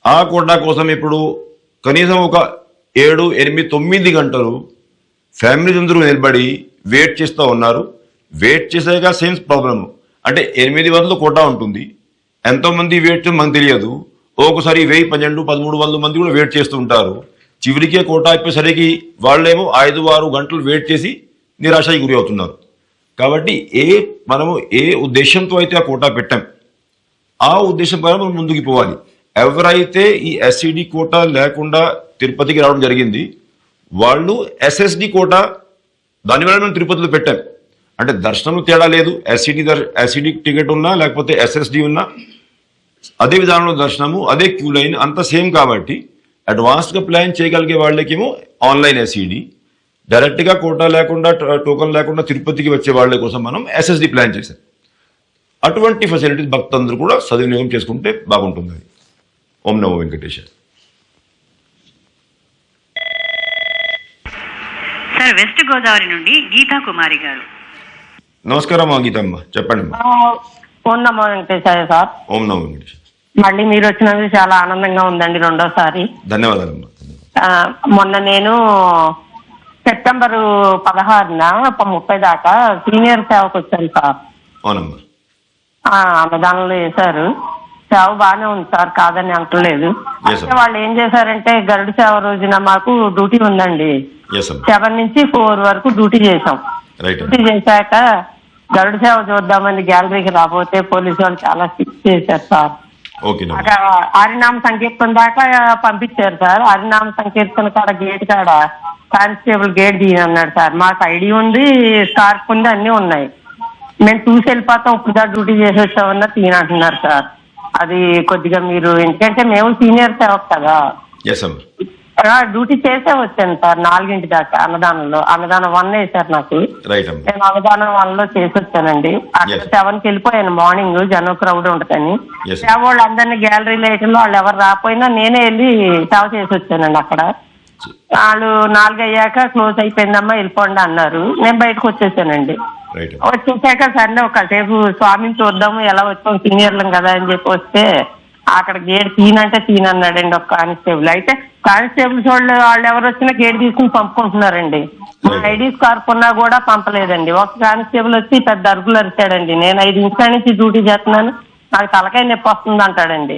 Speaker 2: ఆ కోటా కోసం ఇప్పుడు కనీసం ఒక 7, 8, 9 గంటలు ఫ్యామిలీస్ అందరూ నిలబడి వెయిట్ చేస్తూ ఉన్నారు. వెయిట్ చేసాక సేమ్ ప్రాబ్లమ్, అంటే 800 కోటా ఉంటుంది, ఎంతోమంది వెయిట్ మనకు తెలియదు. ఒకసారి 1000, 12, 1300 మంది కూడా వెయిట్ చేస్తూ ఉంటారు. చివరికి కోటా అయిపోయేసరికి వాళ్ళేమో 5-6 గంటలు వెయిట్ చేసి నిరాశకి గురి అవుతున్నారు. కాబట్టి మనము ఏ ఉద్దేశంతో అయితే ఆ కోటా పెట్టాం ఆ ఉద్దేశం పైన మనం ముందుకు పోవాలి. ఎవరైతే ఈ ఎస్సీడీ కోటా లేకుండా తిరుపతికి రావడం జరిగింది వాళ్ళు ఎస్ఎస్డి కోటా దానివల్ల మనం తిరుపతిలో పెట్టాం. అంటే దర్శనం తేడా లేదు, ఎస్సీడీ టికెట్ ఉన్నా లేకపోతే ఎస్ఎస్డి ఉన్నా అదే విధానంలో దర్శనము, అదే క్యూ లైన్ అంతా సేమ్. కాబట్టి అడ్వాన్స్గా ప్లాన్ చేయగలిగే వాళ్ళకేమో ఆన్లైన్ ఎస్సీడీ, డైరెక్ట్గా కోటా లేకుండా టోకన్ లేకుండా తిరుపతికి వచ్చే వాళ్ళ కోసం మనం ఎస్ఎస్డి ప్లాన్ చేశాం. అటువంటి ఫెసిలిటీస్ భక్తులందరూ కూడా సద్వినియోగం చేసుకుంటే బాగుంటుంది. ఓం నమో వెంకటేశ్వర.
Speaker 3: సార్ వెస్ట్ గోదావరి నుండి గీతా కుమారి గారు.
Speaker 2: నమస్కారం గీతమ్మ, చెప్పండి.
Speaker 10: ఓం నమో వెంకటేశ్వర సార్.
Speaker 2: ఓం నమో వెంకటేశ్వర.
Speaker 10: మళ్ళీ మీరు వచ్చినందుకు చాలా ఆనందంగా ఉందండి, రెండోసారి.
Speaker 2: ధన్యవాదాలమ్మా.
Speaker 10: మొన్న నేను సెప్టెంబర్ 16న 30 దాకా సీనియర్ సేవకు వచ్చాను సార్.
Speaker 2: అవునమ్మా.
Speaker 10: అన్నదానంలో వేశారు, సేవ బాగానే ఉంది సార్, కాదని అంటలేదు. అయితే వాళ్ళు ఏం చేశారంటే గరుడు సేవ రోజున మాకు డ్యూటీ ఉందండి, 7 నుంచి 4 వరకు డ్యూటీ చేసాం. డ్యూటీ చేశాక గరుడు సేవ చూద్దామని గ్యాలరీకి రాబోతే పోలీసు వాళ్ళు చాలా స్ట్రిక్ట్ చేశారు సార్. అక్కడ హరినామ సంకీర్తన దాకా పంపించారు సార్. హరినామ సంకీర్తన కాడ గేట్ కాడ కానిస్టేబుల్ గేట్ తీయనన్నాడు సార్. మాకు ఐడి ఉంది, స్కార్ఫ్ ఉంది, అన్నీ ఉన్నాయి. మేము చూసి వెళ్ళిపోతాం, ఇప్పుడు దాకా డ్యూటీ చేసి వచ్చామన్నా తీయనంటున్నారు సార్. అది కొద్దిగా మీరు, ఎందుకంటే మేము సీనియర్ సేవకు కదా, డ్యూటీ చేసే వచ్చాను సార్ 4 దాకా. అన్నదానం 1 వేశారు నాకు. నేను అన్నదానం 1లో చేసి వచ్చానండి. అక్కడ 7కి వెళ్ళిపోయాను మార్నింగ్, జనం క్రౌడ్ ఉంటుందని. సేవ వాళ్ళు అందరినీ గ్యాలరీలో వేయటంలో వాళ్ళు ఎవరు రాకపోయినా నేనే వెళ్ళి సేవ చేసి వచ్చానండి. అక్కడ వాళ్ళు 4 అయ్యాక క్లోజ్ అయిపోయిందమ్మా వెళ్ళిపోండి అన్నారు. నేను బయటకు వచ్చేసానండి. వచ్చేసాక సరే ఒకసేపు స్వామిని చూద్దాము, ఎలా వచ్చాం సీనియర్లం కదా అని చెప్పి వస్తే అక్కడ గేట్ తీయనంటే తీయనన్నాడండి ఒక కానిస్టేబుల్. అయితే కానిస్టేబుల్స్ వాళ్ళు ఎవరు వచ్చినా గేట్ తీసుకుని పంపుకుంటున్నారండి. మా ఐడి స్కార్ఫ్ ఉన్నా కూడా పంపలేదండి. ఒక కానిస్టేబుల్ వచ్చి పెద్ద అరుగులు అరిచాడండి. నేను 5 నిమిషాల నుంచి డ్యూటీ చేస్తున్నాను, నాకు తలకాయ నొప్పి వస్తుంది అంటాడండి.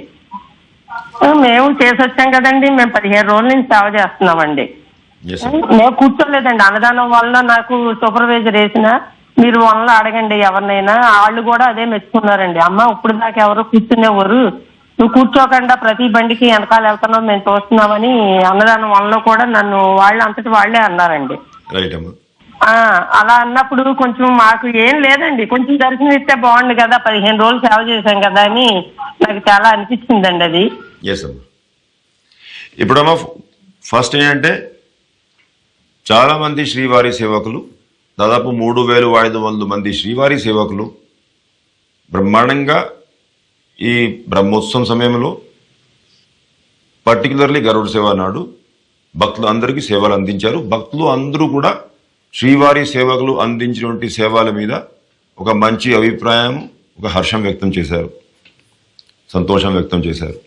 Speaker 10: మేము చేసి వచ్చాం కదండి, మేము 15 రోజుల నుంచి సేవ చేస్తున్నామండి. మేము కూర్చోలేదండి. అన్నదానం వల్ల నాకు సూపర్వైజర్ వేసిన మీరు వనలో అడగండి ఎవరినైనా, వాళ్ళు కూడా అదే మెచ్చుకున్నారండి. అమ్మ ఇప్పుడు దాకా ఎవరు కూర్చునేవారు, నువ్వు కూర్చోకుండా ప్రతి బండికి వెనకాల వెళ్తున్నావు, మేము చూస్తున్నామని అన్నదానం వనలో కూడా నన్ను వాళ్ళు అంతటి వాళ్ళే అన్నారండి.
Speaker 2: రైట్ అమ్మా.
Speaker 10: అలా అన్నప్పుడు కొంచెం మాకు ఏం లేదండి, కొంచెం దర్శనం ఇస్తే బాగుండు కదా, 15 రోజులు సేవ చేశాం కదా అని నాకు చాలా అనిపించిందండి అది.
Speaker 2: ఎస్ అమ్మా. ఇప్పుడమ్మా ఫస్ట్ ఏంటంటే చాలామంది శ్రీవారి సేవకులు, దాదాపు 3500 మంది శ్రీవారి సేవకులు బ్రహ్మాండంగా ఈ బ్రహ్మోత్సవం సమయంలో పర్టికులర్లీ గరుడ సేవ నాడు భక్తులు అందరికీ సేవలు అందించారు. భక్తులు అందరూ కూడా శ్రీవారి సేవకులు అందించినటువంటి సేవల మీద ఒక మంచి అభిప్రాయం, ఒక హర్షం వ్యక్తం చేశారు, సంతోషం వ్యక్తం చేశారు.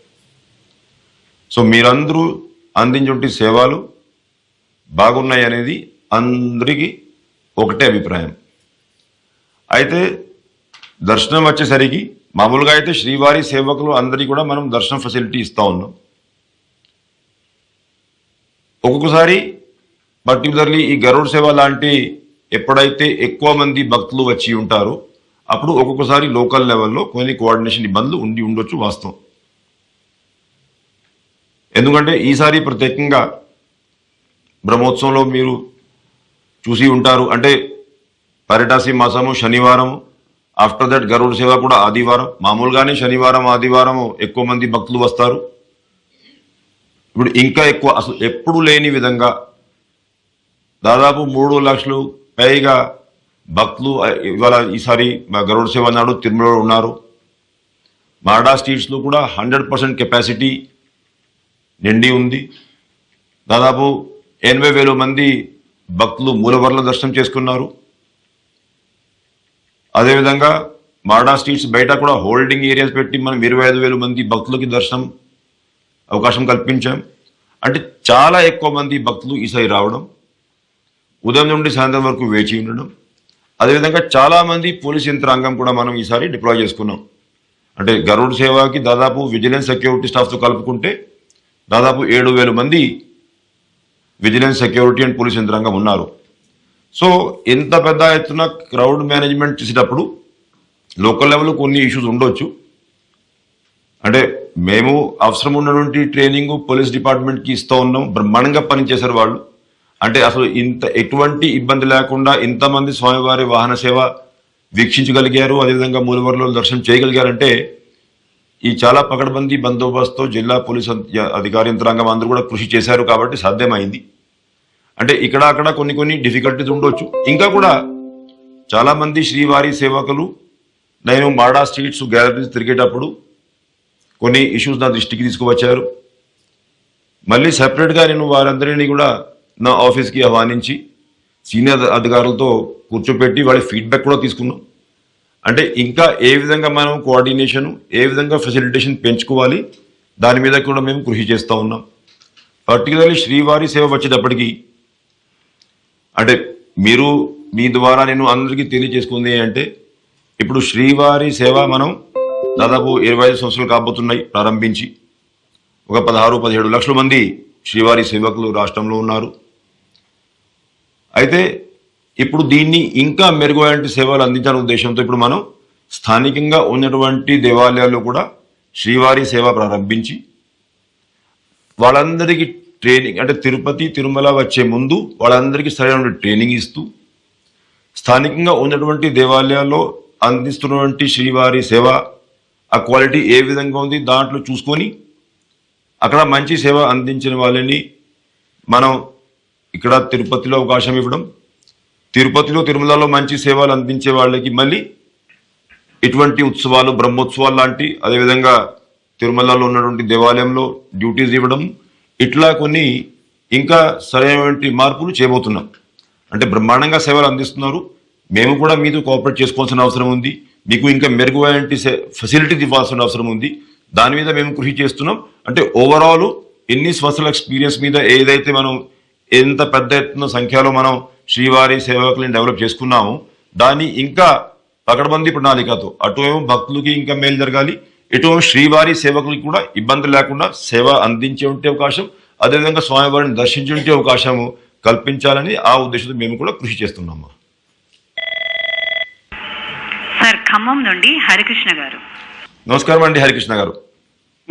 Speaker 2: సో మీరందరూ అందించినటువంటి సేవలు బాగున్నాయి అనేది అందరికీ ఒకటే అభిప్రాయం. అయితే దర్శనం వచ్చేసరికి మామూలుగా అయితే శ్రీవారి సేవకులు అందరికీ కూడా మనం దర్శనం ఫెసిలిటీ ఇస్తూ ఉన్నాం. ఒక్కొక్కసారి పర్టికులర్లీ ఈ గరుడ సేవ లాంటి ఎప్పుడైతే ఎక్కువ మంది భక్తులు వచ్చి ఉంటారో అప్పుడు ఒక్కొక్కసారి లోకల్ లెవెల్లో కొన్ని కోఆర్డినేషన్ ఇబ్బందులు ఉండొచ్చు, వాస్తవం. ఎందుకంటే ఈసారి ప్రత్యేకంగా బ్రహ్మోత్సవంలో మీరు చూసి ఉంటారు, అంటే పరిటాసి మాసము శనివారము, ఆఫ్టర్ దట్ గరుడ సేవ కూడా ఆదివారం. మామూలుగానే శనివారం ఆదివారం ఎక్కువ మంది భక్తులు వస్తారు. ఇప్పుడు ఇంకా ఎక్కువ, అసలు ఎప్పుడు లేని విధంగా దాదాపు 3 లక్షలు పైగా భక్తులు ఇవాళ ఈసారి గరుడ సేవ నాడు తిరుమలలో ఉన్నారు. మాడా స్ట్రీట్స్లో కూడా 100% కెపాసిటీ నిండి ఉంది. దాదాపు 80,000 మంది భక్తులు మూలవర్ల దర్శనం చేసుకున్నారు. అదేవిధంగా మాడా స్ట్రీట్స్ బయట కూడా హోల్డింగ్ ఏరియాస్ పెట్టి మనం 25,000 మంది భక్తులకి దర్శనం అవకాశం కల్పించాం. అంటే చాలా ఎక్కువ మంది భక్తులు ఈసారి రావడం, ఉదయం నుండి సాయంత్రం వరకు వేచి ఉండడం. అదేవిధంగా చాలామంది పోలీస్ యంత్రాంగం కూడా మనం ఈసారి డిప్లాయ్ చేసుకున్నాం. అంటే గరుడ సేవకి దాదాపు విజిలెన్స్ సెక్యూరిటీ స్టాఫ్తో కలుపుకుంటే దాదాపు 7,000 మంది విజిలెన్స్ సెక్యూరిటీ అండ్ పోలీస్ యంత్రాంగం ఉన్నారు. సో ఇంత పెద్ద ఎత్తున క్రౌడ్ మేనేజ్మెంట్ చేసేటప్పుడు లోకల్ లెవెల్లో కొన్ని ఇష్యూస్ ఉండొచ్చు. అంటే మేము అవసరం ఉన్నటువంటి ట్రైనింగ్ పోలీస్ డిపార్ట్మెంట్కి ఇస్తూ ఉన్నాం, బ్రహ్మాండంగా పనిచేశారు వాళ్ళు. అంటే అసలు ఎటువంటి ఇబ్బంది లేకుండా ఇంతమంది స్వామివారి వాహన సేవ వీక్షించగలిగారు, అదేవిధంగా మూలవర్లో దర్శనం చేయగలిగారంటే ఈ చాలా పకడ్బందీ బందోబస్తుతో జిల్లా పోలీస్ అధికార యంత్రాంగం అందరూ కూడా కృషి చేశారు కాబట్టి సాధ్యమైంది. అంటే ఇక్కడ అక్కడ కొన్ని డిఫికల్టీస్ ఉండొచ్చు. ఇంకా కూడా చాలా మంది శ్రీవారి సేవకులు నేను మాడా స్ట్రీట్స్ గ్యాలరీస్ తిరిగేటప్పుడు కొన్ని ఇష్యూస్ నా దృష్టికి తీసుకువచ్చారు. మళ్ళీ సెపరేట్గా నేను వారందరినీ కూడా నా ఆఫీస్కి ఆహ్వానించి సీనియర్ అధికారులతో కూర్చోపెట్టి వాళ్ళ ఫీడ్బ్యాక్ కూడా తీసుకున్నాం. అంటే ఇంకా ఏ విధంగా మనం కోఆర్డినేషన్, ఏ విధంగా ఫెసిలిటేషన్ పెంచుకోవాలి, దాని మీద కూడా మేము కృషి చేస్తూ ఉన్నాం. పర్టికులర్లీ శ్రీవారి సేవ వచ్చేటప్పటికి అంటే మీ ద్వారా నేను అందరికీ తెలియజేసుకుంది అంటే ఇప్పుడు శ్రీవారి సేవ మనం దాదాపు 25 సంవత్సరాలు కాబోతున్నాయి ప్రారంభించి. ఒక 16-17 లక్షల మంది శ్రీవారి సేవకులు రాష్ట్రంలో ఉన్నారు. అయితే ఇప్పుడు దీన్ని ఇంకా మెరుగైన సేవలు అందించాలనే ఉద్దేశంతో ఇప్పుడు మనం స్థానికంగా ఉన్నటువంటి దేవాలయాల్లో కూడా శ్రీవారి సేవ ప్రారంభించి వాళ్ళందరికీ ట్రైనింగ్, అంటే తిరుపతి తిరుమల వచ్చే ముందు వాళ్ళందరికీ సరైన ట్రైనింగ్ ఇస్తూ స్థానికంగా ఉన్నటువంటి దేవాలయాల్లో అందిస్తున్నటువంటి శ్రీవారి సేవ ఆ క్వాలిటీ ఏ విధంగా ఉంది దాంట్లో చూసుకొని అక్కడ మంచి సేవ అందించిన వాళ్ళని మనం ఇక్కడ తిరుపతిలో అవకాశం ఇవ్వడం, తిరుపతిలో తిరుమలలో మంచి సేవలు అందించే వాళ్ళకి మళ్ళీ ఇటువంటి ఉత్సవాలు, బ్రహ్మోత్సవాలు లాంటి, అదేవిధంగా తిరుమలలో ఉన్నటువంటి దేవాలయంలో డ్యూటీస్ ఇవ్వడం, ఇట్లా కొన్ని ఇంకా సరైనటువంటి మార్పులు చేయబోతున్నాం. అంటే బ్రహ్మాండంగా సేవలు అందిస్తున్నారు. మేము కూడా మీతో కోఆపరేట్ చేసుకోవాల్సిన అవసరం ఉంది. మీకు ఇంకా మెరుగైన ఫెసిలిటీస్ ఇవ్వాల్సిన అవసరం ఉంది. దాని మీద మేము కృషి చేస్తున్నాం. అంటే ఓవరాల్ ఎన్ని సంవత్సరాల ఎక్స్పీరియన్స్ మీద ఏదైతే మనం ఎంత పెద్ద ఎత్తున సంఖ్యలో మనం శ్రీవారి సేవకులను డెవలప్ చేసుకున్నామో దాన్ని ఇంకా పకడ్బందీ ప్రణాళికతో అటువేమో భక్తులకి ఇంకా మేలు జరగాలి, ఇటువేమో శ్రీవారి సేవకులకి కూడా ఇబ్బంది లేకుండా సేవ అందించే అవకాశం, అదేవిధంగా స్వామివారిని దర్శించే అవకాశం కల్పించాలని ఆ ఉద్దేశంతో మేము కూడా కృషి చేస్తున్నాము.
Speaker 3: ఖమ్మం నుండి హరికృష్ణ గారు.
Speaker 2: నమస్కారం అండి హరికృష్ణ గారు.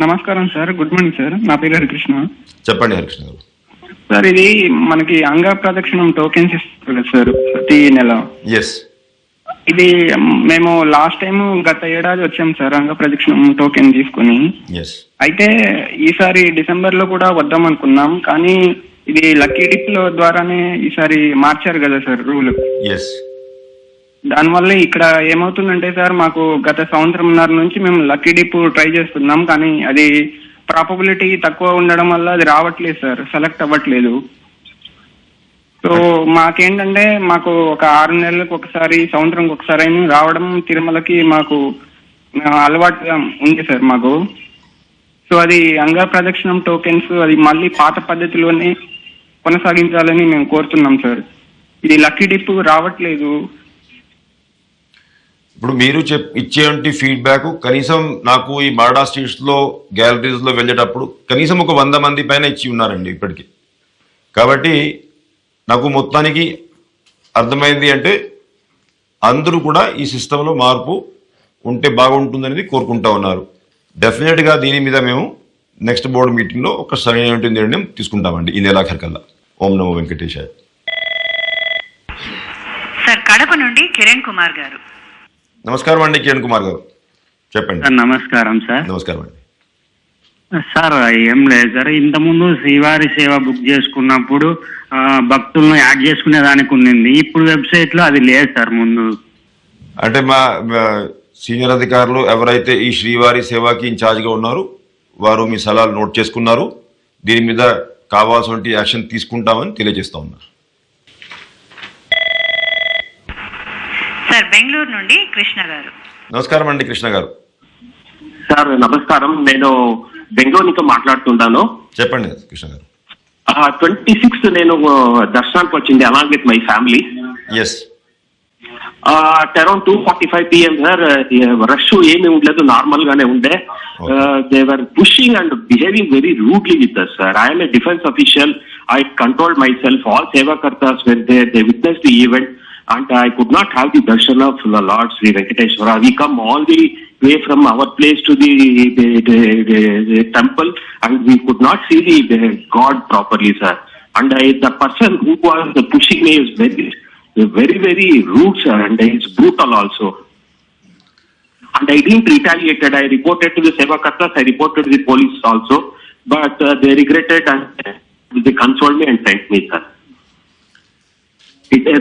Speaker 11: నమస్కారం సార్, గుడ్ మార్నింగ్ సార్. నా పేరు హరికృష్ణ.
Speaker 2: చెప్పండి హరికృష్ణ గారు.
Speaker 11: సార్, ఇది మనకి అంగ ప్రదక్షిణం టోకెన్స్ ఇస్తారు కదా సార్ ప్రతి నెల.
Speaker 2: ఎస్.
Speaker 11: ఇది మేము లాస్ట్ టైం గత ఏడాది వచ్చాం సార్ అంగ ప్రదక్షిణం టోకెన్ తీసుకుని.
Speaker 2: ఎస్.
Speaker 11: అయితే ఈసారి డిసెంబర్ లో కూడా వద్దాం అనుకున్నాం, కానీ ఇది లక్కీ డిప్ లో ద్వారానే ఈసారి మార్చారు కదా సార్ రూల్.
Speaker 2: ఎస్.
Speaker 11: దానివల్ల ఇక్కడ ఏమవుతుందంటే సార్, మాకు గత సంవత్సరంన్నర నుంచి మేము లక్కీ డిప్ ట్రై చేస్తున్నాం, కానీ అది ప్రాబబిలిటీ తక్కువ ఉండడం వల్ల అది రావట్లేదు సార్, సెలెక్ట్ అవ్వట్లేదు. సో మాకేంటంటే మాకు ఒక 6 నెలలకు ఒకసారి, సంవత్సరంకి ఒకసారి అయినా రావడం తిరుమలకి మాకు అలవాటుగా ఉంది సార్ మాకు. సో అది అంగ ప్రదక్షిణం టోకెన్స్ అది మళ్ళీ పాత పద్ధతిలోనే కొనసాగించాలని మేము కోరుతున్నాం సార్. ఇది లక్కీ డిప్ రావట్లేదు.
Speaker 2: ఇప్పుడు మీరు ఇచ్చేటువంటి ఫీడ్బ్యాక్ కనీసం నాకు ఈ బార్డా స్ట్రీట్స్లో గ్యాలరీస్లో వెళ్ళేటప్పుడు కనీసం ఒక 100 మంది పైన ఇచ్చి ఉన్నారండి ఇప్పటికీ. కాబట్టి నాకు మొత్తానికి అర్థమైంది అంటే అందరూ కూడా ఈ సిస్టంలో మార్పు ఉంటే బాగుంటుందనేది కోరుకుంటా ఉన్నారు. డెఫినెట్గా దీని మీద మేము నెక్స్ట్ బోర్డు మీటింగ్లో ఒక సరైన నిర్ణయం తీసుకుంటామండి ఈ నెలాఖరికల్లా. ఓం నమో వెంకటేశాయ.
Speaker 3: సార్ కడప నుండి కిరణ్ కుమార్ గారు.
Speaker 2: నమస్కారం అండి కిరణ్ కుమార్ గారు, చెప్పండి.
Speaker 12: నమస్కారం సార్.
Speaker 2: నమస్కారం అండి
Speaker 12: సార్. ఏం లేదు సార్, ఇంతకుముందు శ్రీవారి సేవ బుక్ చేసుకున్నప్పుడు భక్తులను యాడ్ చేసుకునే దానికి ఉన్నింది. ఇప్పుడు వెబ్సైట్ లో అది లేదు సార్. ముందు
Speaker 2: అంటే మా సీనియర్ అధికారులు ఎవరైతే ఈ శ్రీవారి సేవకి ఇన్ఛార్జ్గా ఉన్నారో వారు మీ సలహాలు నోట్ చేసుకున్నారు. దీని మీద కావాల్సిన యాక్షన్ తీసుకుంటామని తెలియజేస్తా ఉన్నారు.
Speaker 3: సార్ బెంగళూరు నుండి కృష్ణ గారు.
Speaker 2: నమస్కారం అండి కృష్ణ గారు.
Speaker 13: సార్ నమస్కారం, నేను బెంగళూరు నుంచి మాట్లాడుతుంటాను.
Speaker 2: చెప్పండి కృష్ణ గారు.
Speaker 13: 26 నేను దర్శనానికి వచ్చింది along with my family.
Speaker 2: Yes.
Speaker 13: Around 2:45 PM sir. Rush ఏమీ ఉండలేదు, నార్మల్ గానే ఉండే. There pushing and behaving very rudely with us sir. I'm a defence official. I controlled myself. All Sevakartas were there. They witnessed the event. And I could not have the darshan of the Lord Sri Venkateshwara. We come all the way from our place to the temple, and we could not see the God properly, sir. And the person who was pushing me is very rude, sir, and it's brutal also. And I didn't retaliate. I reported to the Sevakartas. I reported to the police also, but they regretted and they consoled me and thanked me, sir.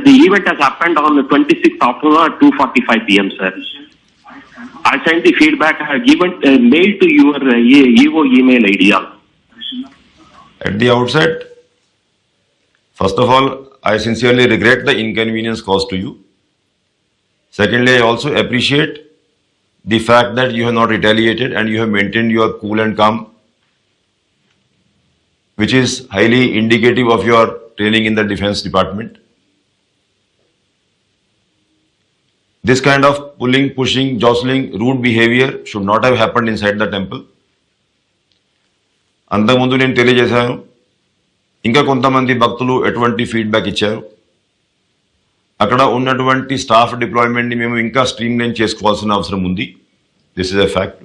Speaker 13: The event has happened on the 26th October 2:45 PM, sir. I sent the feedback. I have given a mail to your EO email ID.
Speaker 2: At the outset, first of all, I sincerely regret the inconvenience caused to you. Secondly, I also appreciate the fact that you have not retaliated and you have maintained your cool and calm, which is highly indicative of your training in the defense department. This kind of pulling, pushing, jostling, rude behavior should not have happened inside the temple. అంతకుముందు నేను తెలియజేశాను. ఇంకా కొంతమంది భక్తులు ఎటువంటి feedback ఇచ్చారు. అక్కడ ఉన్నటువంటి స్టాఫ్ డిప్లాయ్మెంట్ని మేము ఇంకా స్ట్రీమ్లైన్ చేసుకోవాల్సిన అవసరం ఉంది. This is a fact.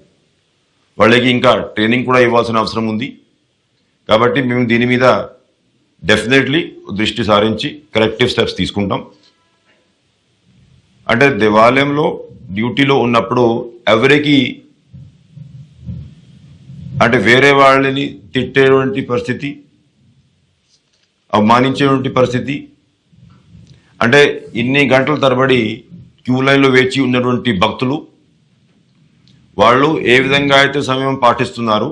Speaker 2: వాళ్ళకి ఇంకా ట్రైనింగ్ కూడా ఇవ్వాల్సిన అవసరం ఉంది. కాబట్టి మేము దీని మీద డెఫినెట్లీ దృష్టి సారించి కరెక్టివ్ స్టెప్స్ తీసుకుంటాం. అంటే దేవాలయంలో డ్యూటీలో ఉన్నప్పుడు ఎవరికి అంటే వేరే వాళ్ళని తిట్టేటువంటి పరిస్థితి, అవమానించేటువంటి పరిస్థితి, అంటే ఇన్ని గంటల తరబడి క్యూ లైన్లో వేచి ఉన్నటువంటి భక్తులు వాళ్ళు ఏ విధంగా అయితే సమయం పాటిస్తున్నారు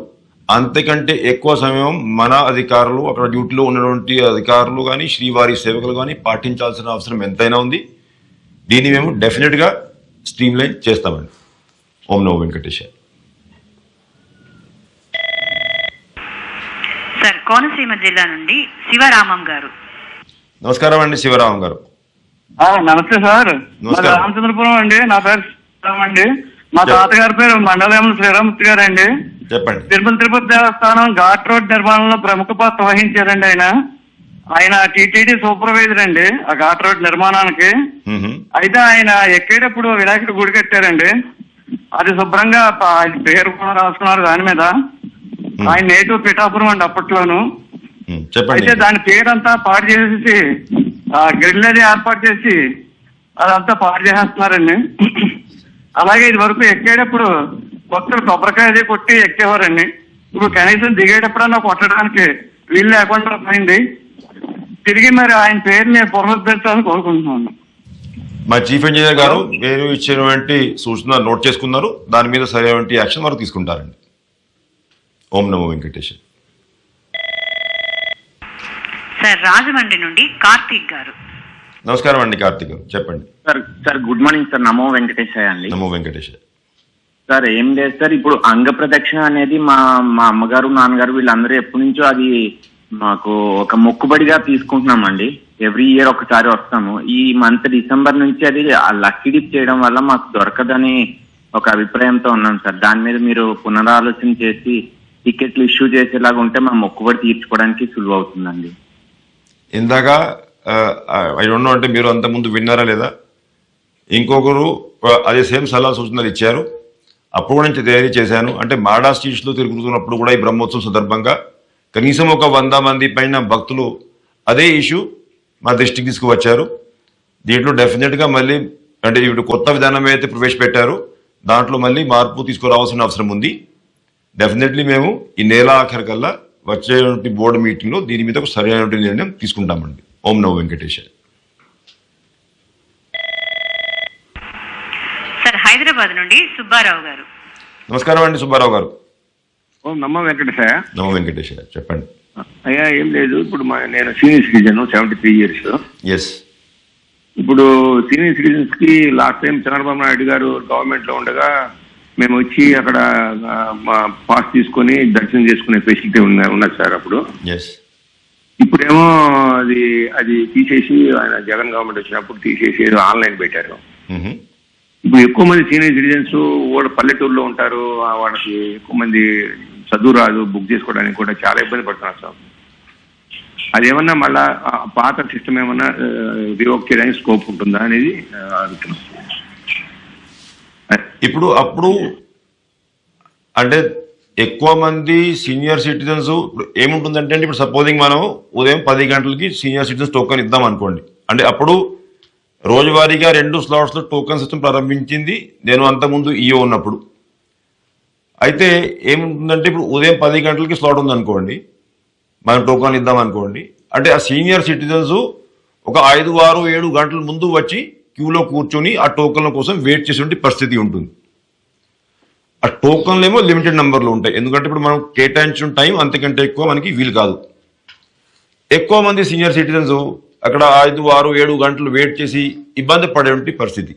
Speaker 2: అంతకంటే ఎక్కువ సమయం మన అధికారులు, అక్కడ డ్యూటీలో ఉన్నటువంటి అధికారులు కానీ శ్రీవారి సేవకులు కానీ పాటించాల్సిన అవసరం ఎంతైనా ఉంది. దీన్ని మేము డెఫినెట్గా స్ట్రీమ్లైన్ చేస్తామండి. ఓం నమో వెంకటేశాయ.
Speaker 3: సార్ కోనసీమ జిల్లా నుండి శివరామం గారు.
Speaker 2: నమస్కారం అండి శివరామం గారు.
Speaker 11: నమస్తే సార్. రామచంద్రపురం అండి. నా పేరు శ్రీరామ్ అండి. మా తాతగారి పేరు మండలం శ్రీరామూర్తి గారు అండి.
Speaker 2: చెప్పండి.
Speaker 11: తిరుపతి దేవస్థానం ఘాట్ రోడ్ నిర్మాణంలో ప్రముఖ పాత్ర వహించారండి ఆయన.
Speaker 14: ఆయన టీటీడీ సూపర్వైజర్ అండి ఆ ఘాట్ రోడ్ నిర్మాణానికి. అయితే ఆయన ఎక్కేటప్పుడు వినాయకుడి గుడి కట్టారండి. అది శుభ్రంగా ఆయన పేరు కూడా రాసుకున్నారు దాని మీద. ఆయన నేటివ్ పిఠాపురం అండి అప్పట్లోను. అయితే దాని పేరంతా పాడు చేసేసి గ్రిల్ అది ఏర్పాటు చేసి అదంతా పాడు చేసేస్తున్నారండి. అలాగే ఇది వరకు ఎక్కేటప్పుడు భక్తులు కొబ్బరికాయ అది కొట్టి ఎక్కేవారండి. ఇప్పుడు కనీసం దిగేటప్పుడన్నా కొట్టడానికి వీలు లేకుండా పోయింది. తిరిగి మరి ఆయన పేరుని పునరుద్ధరించాలని కోరుకుంటున్నాను.
Speaker 2: మా చీఫ్ ఇంజనీర్ గారు మీరు ఇచ్చినటువంటి సూచన నోట్ చేసుకున్నారు. దాని మీద సరైన యాక్షన్ వారు తీసుకుంటారండి. ఓం నమో వెంకటేశ్వర.
Speaker 3: సార్ రాజమండ్రి నుండి కార్తీక్ గారు.
Speaker 2: నమస్కారం అండి కార్తీక్ గారు, చెప్పండి.
Speaker 15: Sir good morning sir. నమో వెంకటేశ్వర అండి.
Speaker 2: నమో వెంకటేశ్వర
Speaker 15: సార్. ఏం లేదు సార్, ఇప్పుడు అంగ ప్రదక్షిణ అనేది మా అమ్మగారు నాన్నగారు వీళ్ళందరూ ఎప్పటి నుంచో అది మాకు ఒక మొక్కుబడిగా తీసుకుంటున్నామండి. ఎవ్రీ ఇయర్ ఒకసారి వస్తాము. ఈ మంత్ డిసెంబర్ నుంచి అది లక్కీ డిప్ చేయడం వల్ల మాకు దొరకదని ఒక అభిప్రాయంతో ఉన్నాం సార్. దాని మీద మీరు పునరాలోచన చేసి టికెట్లు ఇష్యూ చేసేలాగా ఉంటే మా మొక్కుబడి తీర్చుకోవడానికి సులువు అవుతుందండి.
Speaker 2: ఇందాక ఐ డోంట్ నో అంటే మీరు అంతకుముందు విన్నారా లేదా, ఇంకొకరు అదే సేమ్ సలహా సూచనలు ఇచ్చారు. అప్పుడు నుంచి తయారీ చేశాను. అంటే మాడా స్ట్రీట్స్లో తిరుగుతున్నప్పుడు కూడా ఈ బ్రహ్మోత్సవం సందర్భంగా కనీసం ఒక 100 మంది పైన భక్తులు అదే ఇష్యూ మా దృష్టికి తీసుకువచ్చారు. దీంట్లో డెఫినెట్గా మళ్ళీ అంటే ఇప్పుడు కొత్త విధానం అయితే ప్రవేశపెట్టారు, దాంట్లో మళ్ళీ మార్పు తీసుకురావాల్సిన అవసరం ఉంది. డెఫినెట్లీ మేము ఈ నెల ఆఖరి కల్లా వచ్చే బోర్డు మీటింగ్లో దీని మీద ఒక సరైన నిర్ణయం తీసుకుంటామండి. ఓం నమో వెంకటేశ్వర.
Speaker 3: సార్ హైదరాబాద్ నుండి సుబ్బారావు గారు.
Speaker 2: నమస్కారం అండి సుబ్బారావు గారు.
Speaker 16: ఓం నమో వెంకటేశ్వర.
Speaker 2: నమో వెంకటేశ్వర, చెప్పండి.
Speaker 16: అయ్యా ఏం లేదు, ఇప్పుడు నేను సీనియర్ సిటిజన్ 73 years.
Speaker 2: ఎస్.
Speaker 16: ఇప్పుడు సీనియర్ సిటిజన్స్ కి లాస్ట్ టైం చంద్రబాబు నాయుడు గారు గవర్నమెంట్ లో ఉండగా మేము వచ్చి అక్కడ పాస్ తీసుకొని దర్శనం చేసుకునే ఫెసిలిటీ ఉన్నది సార్ అప్పుడు. ఇప్పుడేమో అది తీసేసి ఆయన జగన్ గవర్నమెంట్ వచ్చినప్పుడు తీసేసి ఆన్లైన్ పెట్టారు. ఇప్పుడు ఎక్కువ మంది సీనియర్ సిటిజన్స్ కూడా పల్లెటూరులో ఉంటారు, వాళ్ళకి ఎక్కువ మంది చదువు రాదు, బుక్ చేసుకోవడానికి కూడా చాలా ఇబ్బంది పడుతున్నారు సార్. అదేమన్నా మళ్ళా పాత సిస్టమ్ ఏమన్నా రివోక్ చేయడానికి స్కోప్ ఉంటుందా అనేది అడుగుతున్నాం.
Speaker 2: ఇప్పుడు అప్పుడు అంటే ఎక్కువ మంది సీనియర్ సిటిజన్స్ ఇప్పుడు ఏముంటుందంటే ఇప్పుడు సపోజింగ్ మనం ఉదయం 10 గంటలకి సీనియర్ సిటిజన్స్ టోకెన్ ఇద్దాం అనుకోండి. అంటే అప్పుడు రోజువారీగా 2 స్లాట్స్లో టోకెన్ సిస్టమ్ ప్రారంభించింది నేను అంతకుముందు ఈఓ ఉన్నప్పుడు. అయితే ఏముంటుందంటే ఇప్పుడు ఉదయం 10 గంటలకి స్లాట్ ఉందనుకోండి, మనం టోకెన్ ఇద్దాం అనుకోండి. అంటే ఆ సీనియర్ సిటిజన్స్ ఒక 5, 6, 7 గంటల ముందు వచ్చి క్యూలో కూర్చొని ఆ టోకన్ల కోసం వెయిట్ చేసే పరిస్థితి ఉంటుంది. ఆ టోకన్లు ఏమో లిమిటెడ్ నెంబర్లో ఉంటాయి, ఎందుకంటే ఇప్పుడు మనం కేటాయించిన టైం అంతకంటే ఎక్కువ మనకి వీలు కాదు. ఎక్కువ మంది సీనియర్ సిటిజన్స్ అక్కడ 5, 6, 7 గంటలు వెయిట్ చేసి ఇబ్బంది పడే పరిస్థితి.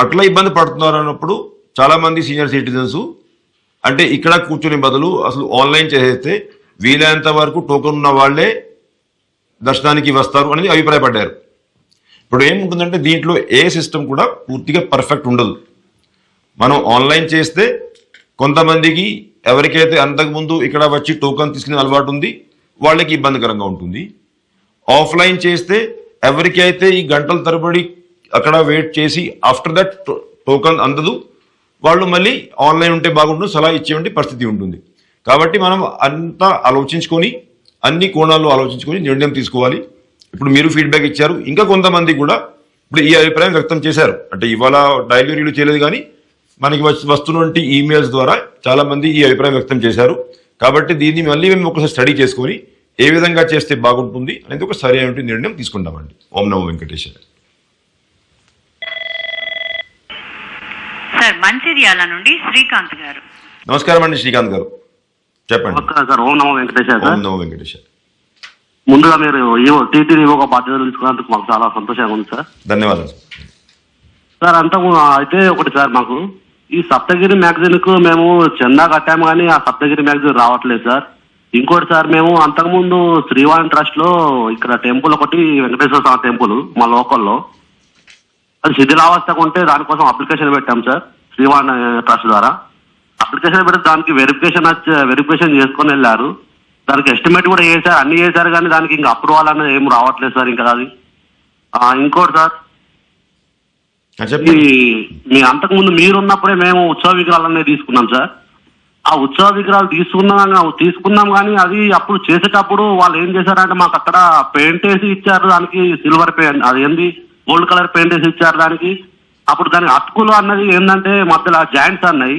Speaker 2: అట్లా ఇబ్బంది పడుతున్నారు అన్నప్పుడు చాలా మంది సీనియర్ సిటిజన్స్ అంటే ఇక్కడ కూర్చునే బదులు అసలు ఆన్లైన్ చేసేస్తే వీలైనంత వరకు టోకెన్ ఉన్న వాళ్లే దర్శనానికి వస్తారు అనేది అభిప్రాయపడ్డారు. ఇప్పుడు ఏముంటుందంటే దీంట్లో ఏ సిస్టమ్ కూడా పూర్తిగా పర్ఫెక్ట్ ఉండదు. మనం ఆన్లైన్ చేస్తే కొంతమందికి ఎవరికైతే అంతకుముందు ఇక్కడ వచ్చి టోకెన్ తీసుకునే అలవాటు ఉంది వాళ్ళకి ఇబ్బందికరంగా ఉంటుంది. ఆఫ్లైన్ చేస్తే ఎవరికైతే ఈ గంటల తరబడి అక్కడ వెయిట్ చేసి ఆఫ్టర్ దట్ టోకెన్ అందదు, వాళ్ళు మళ్ళీ ఆన్లైన్ ఉంటే బాగుంటుంది సలహా ఇచ్చేవంటి పరిస్థితి ఉంటుంది. కాబట్టి మనం అంతా ఆలోచించుకొని అన్ని కోణాల్లో ఆలోచించుకొని నిర్ణయం తీసుకోవాలి. ఇప్పుడు మీరు ఫీడ్బ్యాక్ ఇచ్చారు, ఇంకా కొంతమంది కూడా ఇప్పుడు ఈ అభిప్రాయం వ్యక్తం చేశారు. అంటే ఇవాళ డైలరీలు చేయలేదు కానీ మనకి వస్తున్నటువంటి ఈమెయిల్స్ ద్వారా చాలా మంది ఈ అభిప్రాయం వ్యక్తం చేశారు. కాబట్టి దీన్ని మళ్ళీ మేము ఒకసారి స్టడీ చేసుకొని ఏ విధంగా చేస్తే బాగుంటుంది అనేది ఒక సరైన నిర్ణయం తీసుకుంటామండి. ఓం నమో వెంకటేశ్వర.
Speaker 3: సార్ మంచిర్యాల నుండి శ్రీకాంత్ గారు.
Speaker 2: నమస్కారం అండి శ్రీకాంత్ గారు, చెప్పండి.
Speaker 17: సార్ ఓం నమో వెంకటేశ్వర.
Speaker 2: ఓం నమో వెంకటేశ్వర.
Speaker 17: ముందుగా మీరు టీటీడీ ఒక బాధ్యతలు తీసుకున్నందుకు మాకు చాలా సంతోషంగా ఉంది సార్.
Speaker 2: ధన్యవాదాలు
Speaker 17: సార్. అయితే ఒకటి సార్, మాకు ఈ సప్తగిరి మ్యాగజైన్ కు మేము చందా కట్టాము కానీ ఆ సప్తగిరి మ్యాగజైన్ రావట్లేదు సార్. ఇంకోటి సార్, మేము అంతకుముందు శ్రీవాణి ట్రస్ట్ లో ఇక్కడ టెంపుల్ ఒకటి వెంకటేశ్వర స్వామి టెంపుల్ మా లోకల్లో అది శిథిలావస్థకు ఉంటే దానికోసం అప్లికేషన్ పెట్టాం సార్ శ్రీవాణి ట్రస్ట్ ద్వారా. అప్లికేషన్ పెడితే దానికి వెరిఫికేషన్ చేసుకొని వెళ్ళారు. దానికి ఎస్టిమేట్ కూడా చేశారు, అన్ని చేశారు, కానీ దానికి ఇంకా అప్రూవల్ అనేది ఏం రావట్లేదు సార్ ఇంకా అది. ఇంకోటి సార్, మీ అంతకుముందు మీరున్నప్పుడే మేము ఉత్సవ విగ్రహాలు అనేది తీసుకున్నాం సార్. ఆ ఉత్సవ విగ్రహాలు తీసుకున్నాం కానీ అది అప్పుడు చేసేటప్పుడు వాళ్ళు ఏం చేశారంటే మాకు అక్కడ పెయింట్ వేసి ఇచ్చారు, దానికి సిల్వర్ పెయింట్, అది ఏంది గోల్డ్ కలర్ పెయింట్ వేసి ఇచ్చారు దానికి. అప్పుడు దాని అతుకులు అన్నది ఏంటంటే మధ్యలో జాయింట్స్ అన్నాయి,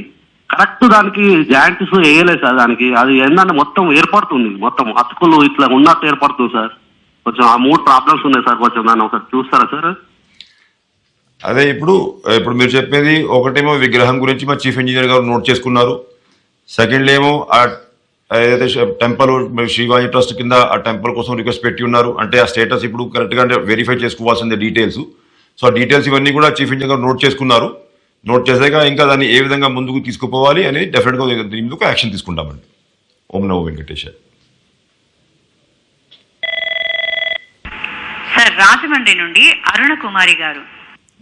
Speaker 17: కరెక్ట్ దానికి జాయింట్స్ వేయలేదు సార్. దానికి అది ఏంటంటే మొత్తం ఏర్పడుతుంది, మొత్తం అతుకులు ఇట్లా ఉన్నట్టు ఏర్పడుతుంది సార్. కొంచెం ఆ 3 ప్రాబ్లమ్స్ ఉన్నాయి సార్, కొంచెం దాన్ని ఒకసారి చూస్తారా సార్?
Speaker 2: అదే ఇప్పుడు మీరు చెప్పేది ఒకటేమో విగ్రహం గురించి మా చీఫ్ ఇంజనీర్ గారు నోట్ చేసుకున్నారు. సెకండ్ ఏమో ఏదైతే టెంపుల్ శ్రీవాణి ట్రస్ట్ కింద ఆ టెంపుల్ కోసం రిక్వెస్ట్ పెట్టి ఉన్నారు, అంటే ఆ స్టేటస్ ఇప్పుడు కరెక్ట్గా అంటే వెరిఫై చేసుకోవాల్సిందే డీటెయిల్స్. సో ఆ డీటెయిల్స్ ఇవన్నీ కూడా చీఫ్ ఇంజనీర్ గారు నోట్ చేసుకున్నారు. నోట్ చేసాక ఇంకా దాన్ని ఏ విధంగా ముందుకు తీసుకుపోవాలి అనేది డెఫినెట్గా దీని ముందుకు యాక్షన్ తీసుకుంటామండి. ఓం నమో వెంకటేశ.
Speaker 3: సార్ రాజమండ్రి నుండి అరుణ కుమారి గారు.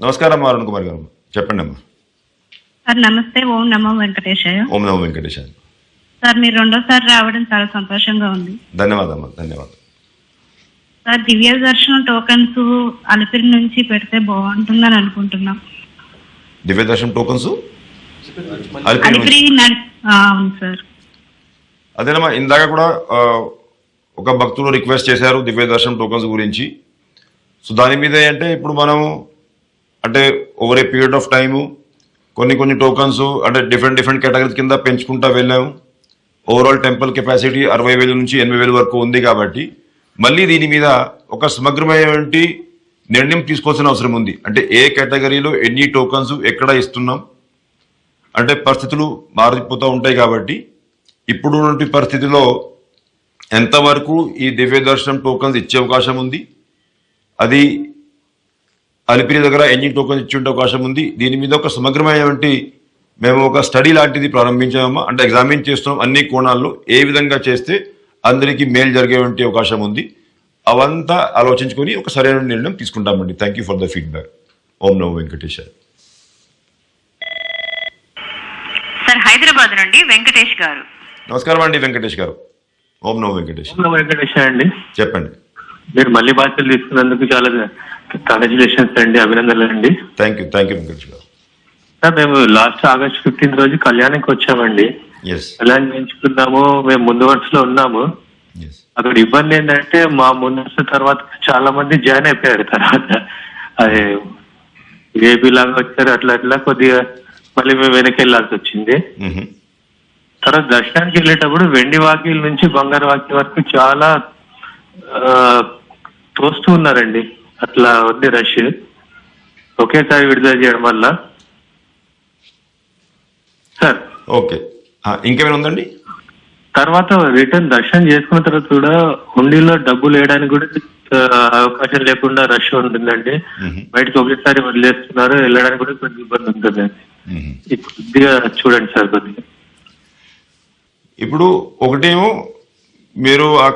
Speaker 2: నమస్కారం అరుణ్ కుమార్ గారు, చెప్పండి అమ్మా.
Speaker 18: సార్ నమస్తే, ఓం నమో వెంకటేశాయ.
Speaker 2: ఓం నమో వెంకటేశ.
Speaker 18: సార్ మీరు రెండోసారి రావడం చాలా సంతోషంగా ఉంది.
Speaker 2: ధన్యవాదమ్మా, ధన్యవాదాలు.
Speaker 18: సార్ దివ్య దర్శనం టోకన్స్ అలిపిరి నుంచి పెడితే బాగుంటుందని అనుకుంటున్నాం.
Speaker 2: దివ్య దర్శనం టోకన్స్
Speaker 18: అలిపిరి అవును సార్.
Speaker 2: అదేనమ్మా, ఇందాక కూడా ఒక భక్తులు రిక్వెస్ట్ చేశారు దివ్య దర్శనం టోకన్స్ గురించి. సో దాని మీద అంటే ఇప్పుడు మనము అంటే over a period of time కొన్ని టోకన్స్ అంటే డిఫరెంట్ కేటగిరీస్ కింద పెంచుకుంటా వెళ్ళాము. ఓవరాల్ టెంపుల్ కెపాసిటీ 60,000 నుంచి 80,000 వరకు ఉంది. కాబట్టి మళ్ళీ దీని మీద ఒక సమగ్రమైనటువంటి నిర్ణయం తీసుకోవాల్సిన అవసరం ఉంది. అంటే ఏ కేటగిరీలో ఎన్ని టోకన్స్ ఎక్కడ ఇస్తున్నాం అంటే పరిస్థితులు మారిపోతూ ఉంటాయి. కాబట్టి ఇప్పుడు పరిస్థితిలో ఎంతవరకు ఈ దివ్య దర్శనం టోకన్స్ ఇచ్చే అవకాశం ఉంది, అది అలిపిరి దగ్గర ఎన్ని టోకన్స్ ఇచ్చే అవకాశం ఉంది, దీని మీద ఒక సమగ్రమైనటువంటి మేము ఒక స్టడీ లాంటిది ప్రారంభించామమ్మా. అంటే ఎగ్జామిన్ చేస్తున్నాం అన్ని కోణాల్లో ఏ విధంగా చేస్తే అందరికీ మేలు జరిగేటువంటి అవకాశం ఉంది. అవంతా ఆలోచించుకొని ఒక సరైన నిర్ణయం తీసుకుంటామండి. Thank you for the feedback. ఓం నమో వెంకటేశ.
Speaker 3: సార్ హైదరాబాద్ నుండి వెంకటేష్ గారు.
Speaker 2: నమస్కారం అండి వెంకటేష్ గారు. ఓం నమో వెంకటేష్.
Speaker 19: ఓం నమో వెంకటేష్ అండి.
Speaker 2: చెప్పండి.
Speaker 19: మీరు మళ్ళీ బాధ్యతలు తీసుకున్నందుకు చాలా కంగ్రాచులేషన్స్ అండి, అభినందనలు అండి.
Speaker 2: థ్యాంక్ యూ వెంకటేష్ గారు.
Speaker 19: సార్ మేము లాస్ట్ ఆగస్ట్ 15 రోజు కళ్యాణానికి వచ్చామండి. కళ్యాణం చేయించుకున్నాము, మేము ముందు వరుసలో ఉన్నాము. అక్కడ ఇబ్బంది ఏంటంటే మా ముందు వరుస తర్వాత చాలా మంది జాయిన్ అయిపోయారు. తర్వాత అదే ఏపీ లాగా వచ్చారు, అట్లా కొద్దిగా మళ్ళీ మేము వెనక్కి వెళ్ళాల్సి వచ్చింది. తర్వాత దర్శనానికి వెళ్ళేటప్పుడు వెండి వాకిల నుంచి బంగారు వాకిల వరకు చాలా తోస్తూ ఉన్నారండి. అట్లా ఉంది రష్ ఒకేసారి విడుదల చేయడం వల్ల. సార్
Speaker 2: ఓకే, ఇంకేమైనా ఉందండి?
Speaker 19: తర్వాత రిటర్న్ దర్శనం చేసుకున్న తర్వాత కూడా హుండీలో డబ్బులు వేయడానికి కూడా అవకాశం లేకుండా రష్ ఉంటుందండి. బయటకు ఒకేసారి వదిలేస్తున్నారు, వెళ్ళడానికి కూడా కొంచెం ఇబ్బంది ఉంటుందండి. కొద్దిగా చూడండి సార్ కొద్దిగా.
Speaker 2: ఇప్పుడు ఒకటేమో మీరు ఆ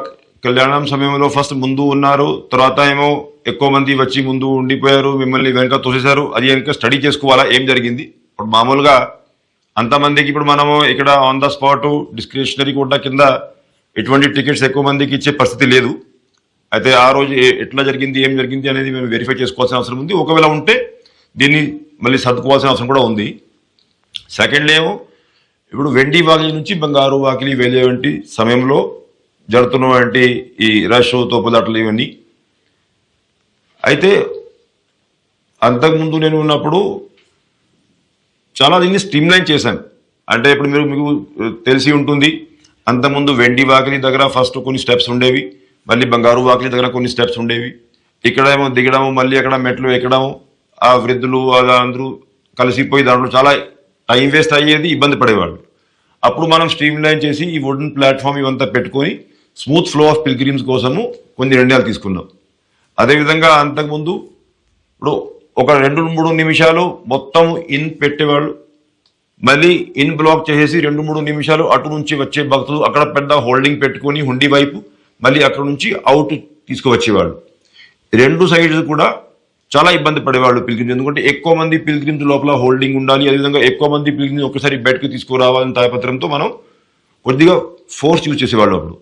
Speaker 2: కళ్యాణం సమయంలో ఫస్ట్ ముందు ఉన్నారు, తర్వాత ఏమో ఎక్కువ మంది వచ్చి ముందు ఉండిపోయారు, మిమ్మల్ని వెనక తోసేశారు. అది వెనక స్టడీ చేసుకోవాలా ఏం జరిగింది. ఇప్పుడు మామూలుగా అంతమందికి ఇప్పుడు మనము ఇక్కడ on the spot discretionary quota కింద ఎటువంటి టికెట్స్ ఎక్కువ మందికి ఇచ్చే పరిస్థితి లేదు. అయితే ఆ రోజు ఎట్లా జరిగింది ఏం జరిగింది అనేది మేము వెరిఫై చేసుకోవాల్సిన అవసరం ఉంది. ఒకవేళ ఉంటే దీన్ని మళ్ళీ సర్దుకోవాల్సిన అవసరం కూడా ఉంది. సెకండ్ ఏమో ఇప్పుడు వెండి వాకిలి నుంచి బంగారు వాకిలి వెళ్ళేటువంటి సమయంలో జరుగుతున్నటువంటి ఈ రష్ తోపుదాటలు ఇవన్నీ. అయితే అంతకుముందు నేను ఉన్నప్పుడు చాలా దీన్ని స్ట్రీమ్లైన్ చేశాను. అంటే ఇప్పుడు మీకు తెలిసి ఉంటుంది, అంతకుముందు వెండి వాకిలి దగ్గర ఫస్ట్ కొన్ని స్టెప్స్ ఉండేవి, మళ్ళీ బంగారు వాకిలి దగ్గర కొన్ని స్టెప్స్ ఉండేవి. ఇక్కడేమో దిగడము, మళ్ళీ అక్కడ మెట్లు ఎక్కడము, ఆ వృద్ధులు అలా అందరూ కలిసిపోయి దాంట్లో చాలా టైం వేస్ట్ అయ్యేది, ఇబ్బంది పడేవాళ్ళు. అప్పుడు మనం స్ట్రీమ్లైన్ చేసి ఈ వుడెన్ ప్లాట్ఫామ్ ఇవంతా పెట్టుకొని స్మూత్ ఫ్లో ఆఫ్ పిల్గ్రిమ్స్ కోసము కొన్ని నిర్ణయాలు తీసుకున్నాం. అదేవిధంగా అంతకుముందు ఇప్పుడు ఒక 2-3 నిమిషాలు మొత్తం ఇన్ పెట్టేవాళ్ళు, మళ్ళీ ఇన్ బ్లాక్ చేసేసి 2-3 నిమిషాలు అటు నుంచి వచ్చే భక్తులు అక్కడ పెద్ద హోల్డింగ్ పెట్టుకొని హుండీ వైపు మళ్ళీ అక్కడ నుంచి అవుట్ తీసుకువచ్చేవాళ్ళు. 2 సైడ్స్ కూడా చాలా ఇబ్బంది పడేవాళ్ళు పిల్గ్రిమ్స్. ఎందుకంటే ఎక్కువ మంది పిల్గ్రిమ్స్ లోపల హోల్డింగ్ ఉండాలి, అదేవిధంగా ఎక్కువ మంది పిల్గ్రిమ్స్ ఒకసారి బయటకు తీసుకురావాలని తాపత్రంతో మనం కొద్దిగా ఫోర్స్ యూజ్ చేసేవాళ్ళు. అప్పుడు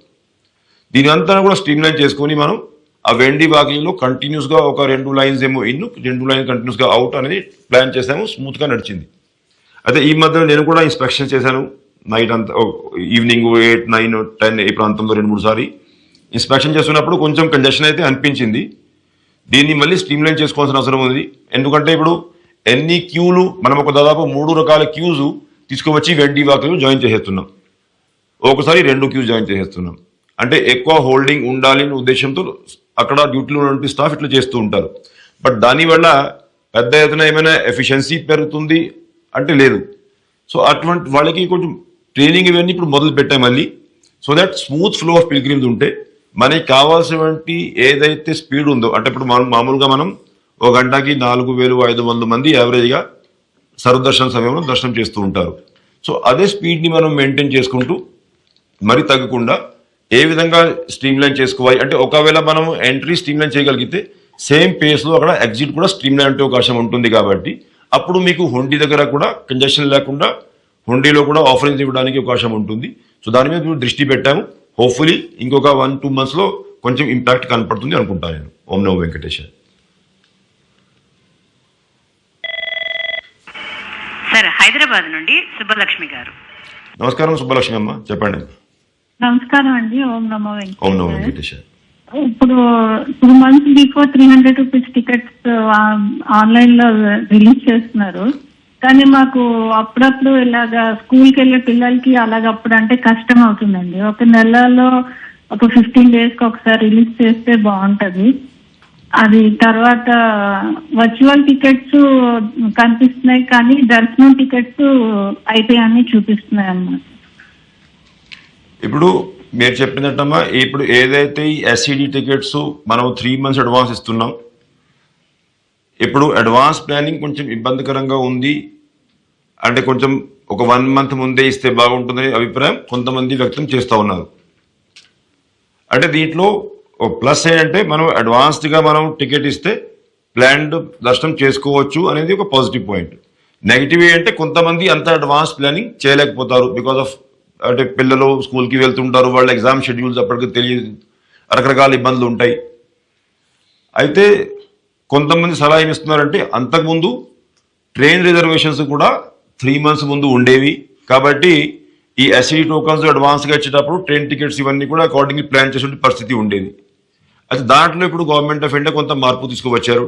Speaker 2: దీని అంతా కూడా స్ట్రీమ్లైన్ చేసుకొని మనం ఆ వెండి వాకిలిలో కంటిన్యూస్గా ఒక 2 లైన్స్ ఏమో ఇన్ 2 లైన్స్ కంటిన్యూస్గా అవుట్ అనేది ప్లాన్ చేసాము, స్మూత్గా నడిచింది. అయితే ఈ మధ్యలో నేను కూడా ఇన్స్పెక్షన్ చేశాను, నైట్ అంతా ఈవినింగ్ 8, 9, 10 ఈ ప్రాంతంలో 2-3 సారి ఇన్స్పెక్షన్ చేస్తున్నప్పుడు కొంచెం కంజెషన్ అయితే అనిపించింది. దీన్ని మళ్ళీ స్ట్రీమ్లైన్ చేసుకోవాల్సిన అవసరం ఉంది. ఎందుకంటే ఇప్పుడు ఎన్ని క్యూలు మనం ఒక దాదాపు 3 రకాల క్యూస్ తీసుకువచ్చి వెండి వాకిలు జాయిన్ చేసేస్తున్నాం, ఒకసారి 2 క్యూస్ జాయిన్ చేసేస్తున్నాం. అంటే ఎక్కువ హోల్డింగ్ ఉండాలి అనే ఉద్దేశంతో అక్కడ డ్యూటీలో ఉన్న స్టాఫ్ ఇట్లా చేస్తూ ఉంటారు. బట్ దానివల్ల పెద్ద ఎత్తున ఏమైనా ఎఫిషియన్సీ పెరుగుతుంది అంటే లేదు. సో అటువంటి వాళ్ళకి కొంచెం ట్రైనింగ్ ఇవన్నీ ఇప్పుడు మొదలు పెట్టాం మళ్ళీ, so that smooth flow of pilgrims ఉంటే మనకి కావాల్సినటువంటి ఏదైతే స్పీడ్ ఉందో, అంటే ఇప్పుడు మామూలుగా మనం ఒక గంటకి 4,500 మంది యావరేజ్గా సర్వదర్శన సమయంలో దర్శనం చేస్తూ ఉంటారు. సో అదే స్పీడ్ని మనం మెయింటైన్ చేసుకుంటూ మరి తగ్గకుండా ఏ విధంగా స్ట్రీమ్లైన్ చేసుకోవాలి అంటే ఒకవేళ మనం ఎంట్రీ స్ట్రీమ్లైన్ చేయగలిగితే సేమ్ పేస్లో అక్కడ ఎగ్జిట్ కూడా స్ట్రీమ్లైన్ అంటే అవకాశం ఉంటుంది. కాబట్టి అప్పుడు మీకు హుండీ దగ్గర కూడా కంజెషన్ లేకుండా హుండీలో కూడా ఆఫరింగ్స్ ఇవ్వడానికి అవకాశం ఉంటుంది. సో దాని మీద మేము దృష్టి పెట్టాము. హోప్ఫుల్లీ ఇంకొక 1-2 monthsలో కొంచెం ఇంపాక్ట్ కనపడుతుంది అనుకుంటాను నేను. ఓం నమో వెంకటేశ్వర.
Speaker 3: సార్ హైదరాబాద్ నుండి సుబ్బలక్ష్మి గారు.
Speaker 2: నమస్కారం సుబ్బలక్ష్మి అమ్మ, చెప్పండి.
Speaker 18: నమస్కారం అండి. ఓం నమో
Speaker 2: ఓం నమో వెంకటేశ్వర.
Speaker 18: ఇప్పుడు 2 months before 300 rupees tickets online లో రిలీజ్ చేస్తున్నారు. కానీ మాకు అప్పుడప్పుడు ఇలాగా స్కూల్కి వెళ్ళే పిల్లలకి అలాగప్పుడు అంటే కష్టం అవుతుందండి. ఒక నెలలో ఒక 15 days ఒకసారి రిలీజ్ చేస్తే బాగుంటది. అది తర్వాత వర్చువల్ టికెట్స్ కనిపిస్తున్నాయి కానీ దర్శనం టికెట్స్ అయిపోయాయని చూపిస్తున్నాయి అన్నమాట.
Speaker 2: ఇప్పుడు మీరు చెప్పినట్టమ్మా, ఇప్పుడు ఏదైతే ఈ ఎస్సీడీ టికెట్స్ మనం 3 months అడ్వాన్స్ ఇస్తున్నాం, ఇప్పుడు అడ్వాన్స్ ప్లానింగ్ కొంచెం ఇబ్బందికరంగా ఉంది. అంటే కొంచెం ఒక 1 month ముందే ఇస్తే బాగుంటుందని అభిప్రాయం కొంతమంది వ్యక్తం చేస్తూ ఉన్నారు. అంటే దీంట్లో ప్లస్ ఏంటంటే మనం అడ్వాన్స్డ్గా మనం టికెట్ ఇస్తే ప్లాన్డ్ దర్శనం చేసుకోవచ్చు అనేది ఒక పాజిటివ్ పాయింట్. నెగిటివ్ ఏంటంటే కొంతమంది అంత అడ్వాన్స్ ప్లానింగ్ చేయలేకపోతారు. బికాస్ ఆఫ్ అంటే పిల్లలు స్కూల్కి వెళ్తుంటారు, వాళ్ళ ఎగ్జామ్ షెడ్యూల్స్ అప్పటికి తెలియదు, రకరకాల ఇబ్బందులు ఉంటాయి. అయితే కొంతమంది సలహా ఏమి ఇస్తున్నారంటే అంతకుముందు ట్రైన్ రిజర్వేషన్స్ కూడా 3 months ముందు ఉండేవి. కాబట్టి ఈ ఎస్సీడీ టోకన్స్ అడ్వాన్స్గా ఇచ్చేటప్పుడు ట్రైన్ టికెట్స్ ఇవన్నీ కూడా అకార్డింగ్లీ ప్లాన్ చేసే పరిస్థితి ఉండేది. అయితే దాంట్లో ఇప్పుడు గవర్నమెంట్ ఆఫ్ ఇండియా కొంత మార్పు తీసుకువచ్చారు.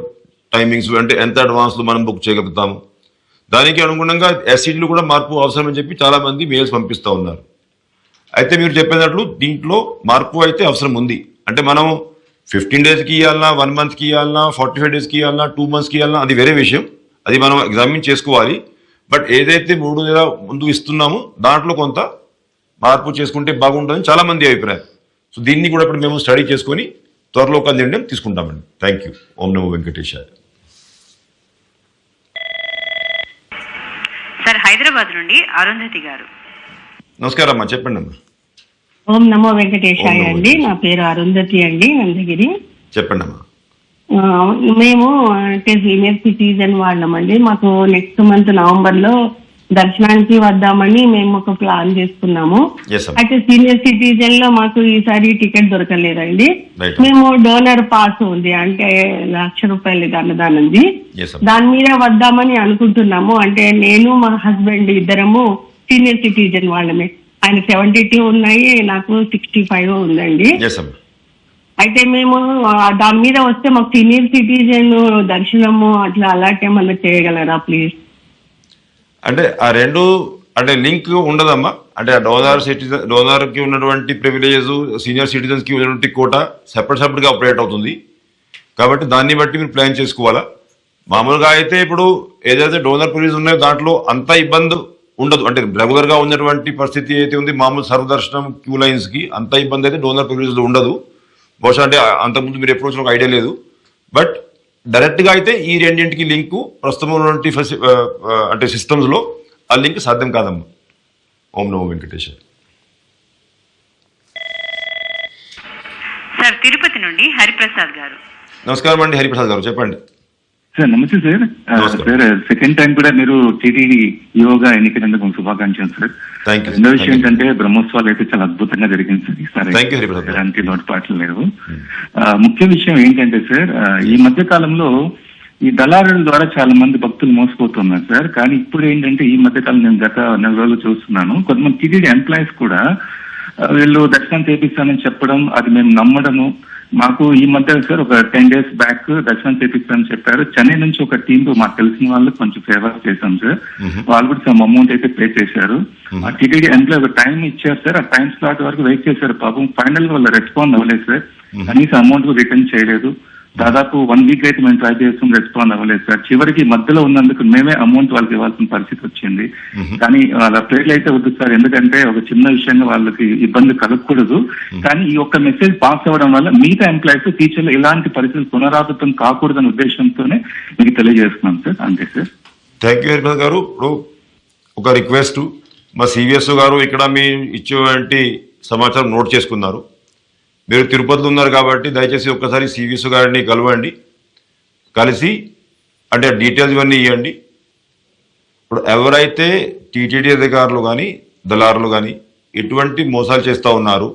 Speaker 2: టైమింగ్స్ అంటే ఎంత అడ్వాన్స్లో మనం బుక్ చేయగలుగుతాము, దానికి అనుగుణంగా ఎస్సీడీలు కూడా మార్పు అవసరమని చెప్పి చాలా మంది మెయిల్స్ పంపిస్తూ ఉన్నారు. అయితే మీరు చెప్పినట్లు దీంట్లో మార్పు అయితే అవసరం ఉంది. అంటే మనం 15 daysకి ఇవ్వాలన్నా, 1 monthకి ఇవ్వాలన్నా, 45 daysకి ఇవ్వాలన్నా, 2 monthsకి ఇవ్వాలన్నా, అది వేరే విషయం. అది మనం ఎగ్జామిన్ చేసుకోవాలి. బట్ ఏదైతే 3 నెలల ముందు ఇస్తున్నామో దాంట్లో కొంత మార్పు చేసుకుంటే బాగుంటుందని చాలా మంది అభిప్రాయం. సో దీన్ని కూడా ఇప్పుడు మేము స్టడీ చేసుకొని త్వరలో ఒక నిర్ణయం తీసుకుంటామండి. Thank you. Om Namo Venkateswara.
Speaker 3: Sir Hyderabad నుండి అరుంధతి గారు.
Speaker 2: నమస్కారం అమ్మా, చెప్పండి అమ్మా.
Speaker 20: ఓం నమో వెంకటేశాయ అండి. నా పేరు అరుంధతి అండి, నందగిరి.
Speaker 2: చెప్పండి అమ్మా.
Speaker 20: మేము అంటే సీనియర్ సిటిజన్ వాళ్ళమండి. మాకు నెక్స్ట్ మంత్ నవంబర్లో దర్శనానికి వద్దామని మేము ఒక ప్లాన్ చేసుకున్నాము. అయితే సీనియర్ సిటిజన్ లో మాకు ఈసారి టికెట్ దొరకలేదండి. మేము డోనర్ పాస్ ఉంది, అంటే ₹1,00,000 అన్నదానంది, దాని మీద వద్దామని అనుకుంటున్నాము. అంటే నేను మా హస్బెండ్ ఇద్దరము సీనియర్ సిటిజన్ వాళ్ళమే. ఆయన 72 ఉన్నాయి, నాకు 65 ఉందండి. అయితే మేము దాని మీద వస్తే మాకు సీనియర్ సిటిజన్ దర్శనము అట్లా అలాంటి ఏమన్నా చేయగలరా ప్లీజ్?
Speaker 2: అంటే ఆ రెండు అంటే లింక్ ఉండదమ్మా. అంటే డోనర్కి ఉన్నటువంటి ప్రివిలేజెస్ సీనియర్ సిటిజన్స్కి ఉన్నటువంటి కోటా సెపరేట్గా ఆపరేట్ అవుతుంది. కాబట్టి దాన్ని బట్టి మీరు ప్లాన్ చేసుకోవాలా. మామూలుగా అయితే ఇప్పుడు ఏదైతే డోనర్ ప్రివిలేజ్ ఉన్నాయో దాంట్లో అంత ఇబ్బంది ఉండదు. అంటే రెగ్యులర్గా ఉన్నటువంటి పరిస్థితి అయితే ఉంది, మామూలు సర్వదర్శనం క్యూ లైన్స్కి అంత ఇబ్బంది అయితే డోనర్ ప్రివిలేజ్లో ఉండదు. బహుశా అంటే అంతకుముందు మీరు ఎప్పుడు వచ్చిన ఒక ఐడియా లేదు. బట్ డైరెక్ట్గా అయితే ఈ రెండింటికి లింకు ప్రస్తుతం ఉన్నటువంటి అంటే సిస్టమ్స్లో ఆ లింక్ సాధ్యం కాదమ్మా. ఓం నమో వెంకటేశ్వర.
Speaker 3: సార్ తిరుపతి నుండి హరిప్రసాద్ గారు.
Speaker 2: నమస్కారం అండి హరిప్రసాద్ గారు, చెప్పండి.
Speaker 21: సార్ నమస్తే సార్. సార్ సెకండ్ టైం కూడా మీరు టీటీడీ యోగా ఎన్నికైనందుకు శుభాకాంక్షలు సార్. రెండో విషయం ఏంటంటే బ్రహ్మోత్సవాలు అయితే చాలా అద్భుతంగా జరిగింది సార్ ఈసారి, ఎలాంటి లోటుపాట్లు లేవు. ముఖ్య విషయం ఏంటంటే సార్, ఈ మధ్య కాలంలో ఈ దళారుల ద్వారా చాలా మంది భక్తులు మోసపోతున్నారు సార్. కానీ ఇప్పుడు ఏంటంటే ఈ మధ్య కాలం నేను గత నెల రోజులు చూస్తున్నాను, కొంతమంది టీటీడీ ఎంప్లాయీస్ కూడా వీళ్ళు దర్శనం చేపిస్తానని చెప్పడం, అది మేము నమ్మడము. మాకు ఈ మధ్య సార్ ఒక 10 days బ్యాక్ దర్శనం చేపిస్తానని చెప్పారు. చెన్నై నుంచి ఒక టీమ్ మాకు తెలిసిన వాళ్ళు కొంచెం ఫేవర్ చేశాం సార్. వాళ్ళు కూడా సమ్ అమౌంట్ అయితే పే చేశారు. ఆ టీటీడీ ఎంప్లాయీ ఒక టైం ఇచ్చారు సార్, ఆ టైం స్లాట్ వరకు వెయిట్ చేశారు. పాపం ఫైనల్ గా వాళ్ళు రెస్పాండ్ అవ్వలేదు సార్. కనీసం అమౌంట్ కూడా రిటర్న్ చేయలేదు. దాదాపు 1 week అయితే మేము ట్రై చేస్తాం, రెస్పాండ్ అవ్వలేదు సార్. చివరికి మధ్యలో ఉన్నందుకు మేమే అమౌంట్ వాళ్ళకి ఇవ్వాల్సిన పరిస్థితి వచ్చింది. కానీ వాళ్ళ పేర్లు అయితే వద్దు సార్, ఎందుకంటే ఒక చిన్న విషయంగా వాళ్ళకి ఇబ్బంది కలగకూడదు. కానీ ఈ ఒక్క మెసేజ్ పాస్ అవ్వడం వల్ల మిగతా ఎంప్లాయీస్, టీచర్లు ఇలాంటి పరిస్థితులు పునరావృతం కాకూడదనే ఉద్దేశంతోనే మీకు తెలియజేస్తున్నాం సార్. అంతే సార్.
Speaker 2: థ్యాంక్ యూ హరిప్రసాద్ గారు. ఇప్పుడు ఒక రిక్వెస్ట్, మా సివిఎస్ గారు ఇక్కడ మీ ఇచ్చేటువంటి సమాచారం నోట్ చేసుకున్నారు. మీరు తిరుపతిలో ఉన్నారు కాబట్టి దయచేసి ఒక్కసారి సివిఎస్ గారిని కలవండి, కలిసి అంటే డీటెయిల్స్ ఇవన్నీ ఇవ్వండి. ఇప్పుడు ఎవరైతే టీటీడీ అధికారులు కానీ దళారులు కానీ ఎటువంటి మోసాలు చేస్తూ ఉన్నారు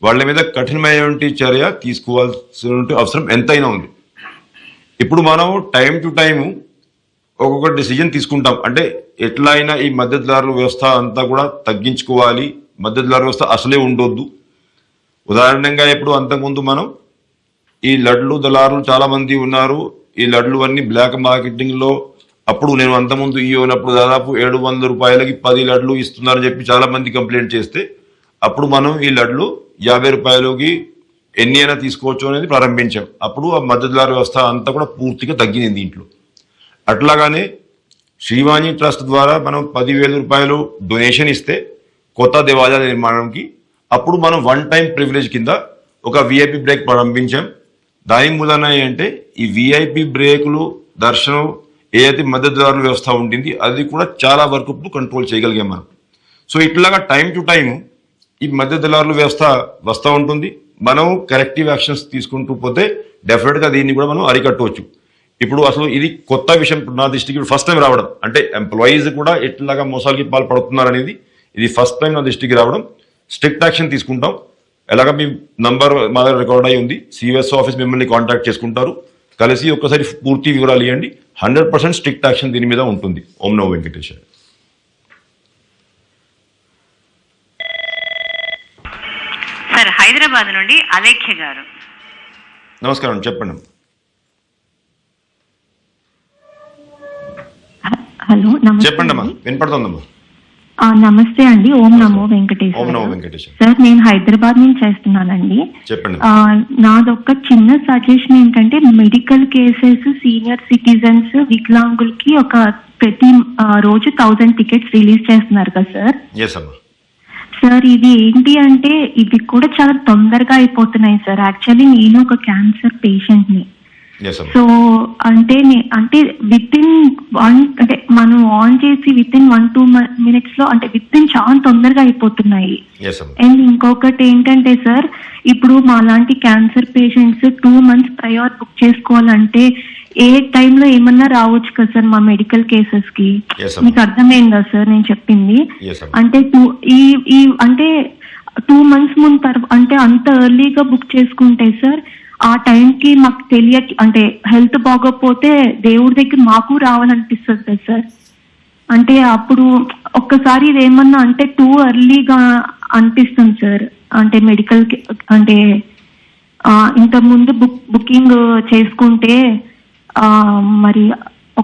Speaker 2: వాళ్ళ మీద కఠినమైనటువంటి చర్య తీసుకోవాల్సిన అవసరం ఎంతైనా ఉంది. ఇప్పుడు మనం టైం టు టైము ఒక్కొక్క డిసిజన్ తీసుకుంటాం. అంటే ఎట్లా అయినా ఈ మద్దతుదారుల వ్యవస్థ అంతా కూడా తగ్గించుకోవాలి, మద్దతుదారుల వ్యవస్థ అసలే ఉండొద్దు. ఉదాహరణంగా ఇప్పుడు అంతకుముందు మనం ఈ లడ్లు దళారులు చాలా మంది ఉన్నారు, ఈ లడ్లు అన్ని బ్లాక్ మార్కెటింగ్ లో, అప్పుడు నేను అంతకుముందు ఉన్నప్పుడు దాదాపు 700 రూపాయలకి 10 లడ్లు ఇస్తున్నారని చెప్పి చాలా మంది కంప్లైంట్ చేస్తే అప్పుడు మనం ఈ లడ్లు 50 రూపాయలకి ఎన్ని అయినా తీసుకోవచ్చు అనేది ప్రారంభించాం. అప్పుడు ఆ మద్దతుదారు వ్యవస్థ అంతా కూడా పూర్తిగా తగ్గింది దీంట్లో. అట్లాగానే శ్రీవాణి ట్రస్ట్ ద్వారా మనం 10,000 రూపాయలు డొనేషన్ ఇస్తే కొత్త దేవాలయాల నిర్మాణంకి, అప్పుడు మనం 1 time ప్రివిలేజ్ కింద ఒక విఐపి బ్రేక్ ప్రారంభించాం. దాని మూలన ఏంటంటే ఈ విఐపి బ్రేకులు దర్శనం ఏదైతే మద్దతుదారుల వ్యవస్థ ఉంటుంది అది కూడా చాలా వరకు కంట్రోల్ చేయగలిగాం మనం. సో ఇట్లాగా టైం టు టైం ఈ మద్దతుదారుల వ్యవస్థ వస్తూ ఉంటుంది. మనం కరెక్టివ్ యాక్షన్స్ తీసుకుంటూ పోతే డెఫినెట్గా దీన్ని కూడా మనం అరికట్టవచ్చు. ఇప్పుడు అసలు ఇది కొత్త విషయం నా దృష్టికి ఫస్ట్ టైం రావడం, అంటే ఎంప్లాయీస్ కూడా ఎట్లాగా మోసాలకి పాల్పడుతున్నారు అనేది ఇది ఫస్ట్ టైం నా దృష్టికి రావడం. స్ట్రిక్ట్ యాక్షన్ తీసుకుంటాం. ఎలాగ మీ నంబర్ మా దగ్గర రికార్డ్ అయి ఉంది, సివిఎస్ ఆఫీస్ మిమ్మల్ని కాంటాక్ట్ చేసుకుంటారు, కలిసి ఒక్కసారి పూర్తి వివరాలు ఇవ్వండి. 100% స్ట్రిక్ట్ యాక్షన్ దీని మీద ఉంటుంది. ఓం నమో వెంకటేశ్వర.
Speaker 3: సార్ హైదరాబాద్ నుండి అలేఖ్య గారు.
Speaker 2: నమస్కారం, చెప్పండి.
Speaker 22: హలో,
Speaker 2: చెప్పండి అమ్మా, వినపడుతుందమ్మా.
Speaker 22: నమస్తే అండి. ఓం నమో వెంకటేశ్వర. సార్ నేను హైదరాబాద్ నుంచి చేస్తున్నానండి.
Speaker 2: చెప్పండి.
Speaker 22: నాదొక చిన్న సజెషన్ ఏంటంటే, మెడికల్ కేసెస్, సీనియర్ సిటిజన్స్, వికలాంగులకి ఒక ప్రతి రోజు 1000 టికెట్స్ రిలీజ్ చేస్తున్నారు కదా సార్. సార్ ఇది ఏంటి అంటే ఇది కూడా చాలా తొందరగా అయిపోతున్నాయి సార్. యాక్చువల్లీ నేను ఒక క్యాన్సర్ పేషెంట్ ని. సో అంటే విత్ ఇన్ అంటే మనం ఆన్ చేసి విత్ ఇన్ 1-2 minutes లో, అంటే విత్ ఇన్ చాలా తొందరగా అయిపోతున్నాయి. అండ్ ఇంకొకటి ఏంటంటే సార్, ఇప్పుడు మా లాంటి cancer patients 2 months prior book చేసుకోవాలంటే ఏ టైంలో ఏమన్నా రావచ్చు కదా సార్ మా మెడికల్ కేసెస్ కి. మీకు అర్థమైందా సార్ నేను చెప్పింది? అంటే అంటే 2 months ముందు అంటే అంత ఎర్లీగా బుక్ చేసుకుంటే సార్ ఆ టైంకి మాకు అంటే హెల్త్ బాగోకపోతే దేవుడి దగ్గర మాకు రావాలనిపిస్తుంది కదా సార్. అంటే అప్పుడు ఒక్కసారి ఇదేమన్నా అంటే టూ ఎర్లీగా అనిపిస్తుంది సార్. అంటే మెడికల్ అంటే ఇంత ముందు బుకింగ్ చేసుకుంటే మరి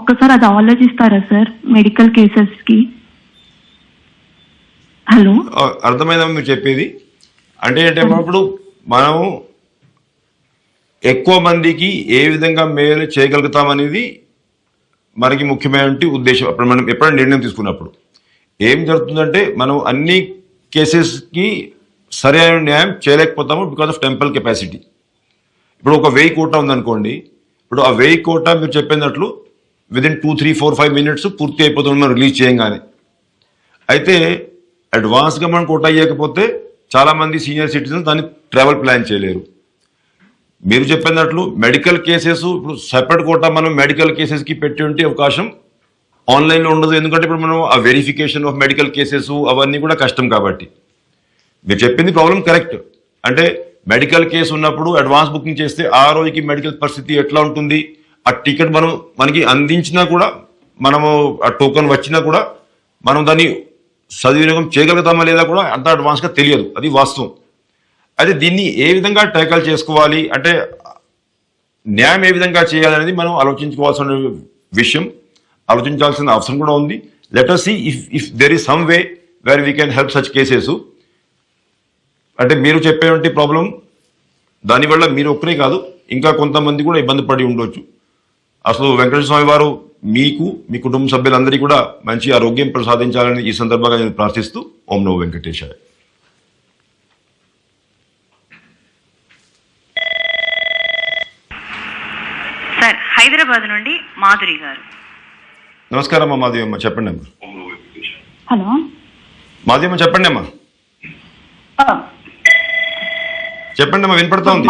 Speaker 22: ఒక్కసారి అది ఆలోచిస్తారా సార్ మెడికల్ కేసెస్ కి? హలో,
Speaker 2: అర్థమైందా మీరు చెప్పేది? అంటే ఇప్పుడు మనం ఎక్కువ మందికి ఏ విధంగా మేలు చేయగలుగుతామనేది మనకి ముఖ్యమైన ఉద్దేశం. అప్పుడు మనం ఎప్పుడైనా నిర్ణయం తీసుకున్నప్పుడు ఏం జరుగుతుందంటే మనం అన్ని కేసెస్కి సరైన న్యాయం చేయలేకపోతాము బికాస్ ఆఫ్ టెంపల్ కెపాసిటీ. ఇప్పుడు ఒక 1000 కోటా ఉందనుకోండి, ఇప్పుడు ఆ 1000 కోటా మీరు చెప్పినట్లు విదిన్ 2, 3, 4, 5 minutes పూర్తి అయిపోతుంది మనం రిలీజ్ చేయగానే. అయితే అడ్వాన్స్గా మనం కోటా ఇవ్వకపోతే చాలామంది సీనియర్ సిటిజన్స్ దాన్ని ట్రావెల్ ప్లాన్ చేయలేరు. మీరు చెప్పినట్లు మెడికల్ కేసెస్ ఇప్పుడు సెపరేట్ కోటా మనం మెడికల్ కేసెస్కి పెట్టి ఉంటే అవకాశం ఆన్లైన్లో ఉండదు. ఎందుకంటే ఇప్పుడు మనం ఆ వెరిఫికేషన్ ఆఫ్ మెడికల్ కేసెస్ అవన్నీ కూడా కష్టం. కాబట్టి మీరు చెప్పింది ప్రాబ్లం కరెక్ట్. అంటే మెడికల్ కేసు ఉన్నప్పుడు అడ్వాన్స్ బుకింగ్ చేస్తే ఆ రోజుకి మెడికల్ పరిస్థితి ఎట్లా ఉంటుంది, ఆ టికెట్ మనకి అందించినా కూడా, మనము ఆ టోకెన్ వచ్చినా కూడా మనం దాన్ని సద్వినియోగం చేయగలుగుతామా లేదా కూడా అంత అడ్వాన్స్గా తెలియదు. అది వాస్తవం. అయితే దీన్ని ఏ విధంగా ట్యాకల్ చేసుకోవాలి అంటే న్యాయం ఏ విధంగా చేయాలనేది మనం ఆలోచించుకోవాల్సిన విషయం, ఆలోచించాల్సిన అవసరం కూడా ఉంది. Let us see if there is some way where we can help such cases. అంటే మీరు చెప్పేటువంటి ప్రాబ్లం దానివల్ల మీరు ఒక్కరే కాదు, ఇంకా కొంతమంది కూడా ఇబ్బంది పడి ఉండొచ్చు. అసలు వెంకటేశ్వర స్వామి వారు మీకు, మీ కుటుంబ సభ్యులందరికీ కూడా మంచి ఆరోగ్యం ప్రసాదించాలని ఈ సందర్భంగా నేను ప్రార్థిస్తూ ఓం నమో వెంకటేశాయ.
Speaker 3: సార్ హైదరాబాద్ నుండి మాధురి గారు.
Speaker 2: నమస్కారం అమ్మా మాధవి అమ్మ, చెప్పండి అమ్మా.
Speaker 22: హలో
Speaker 2: మాధవి అమ్మ చెప్పండి అమ్మా. చెప్పండి అమ్మా, వినపడుతూ ఉంది.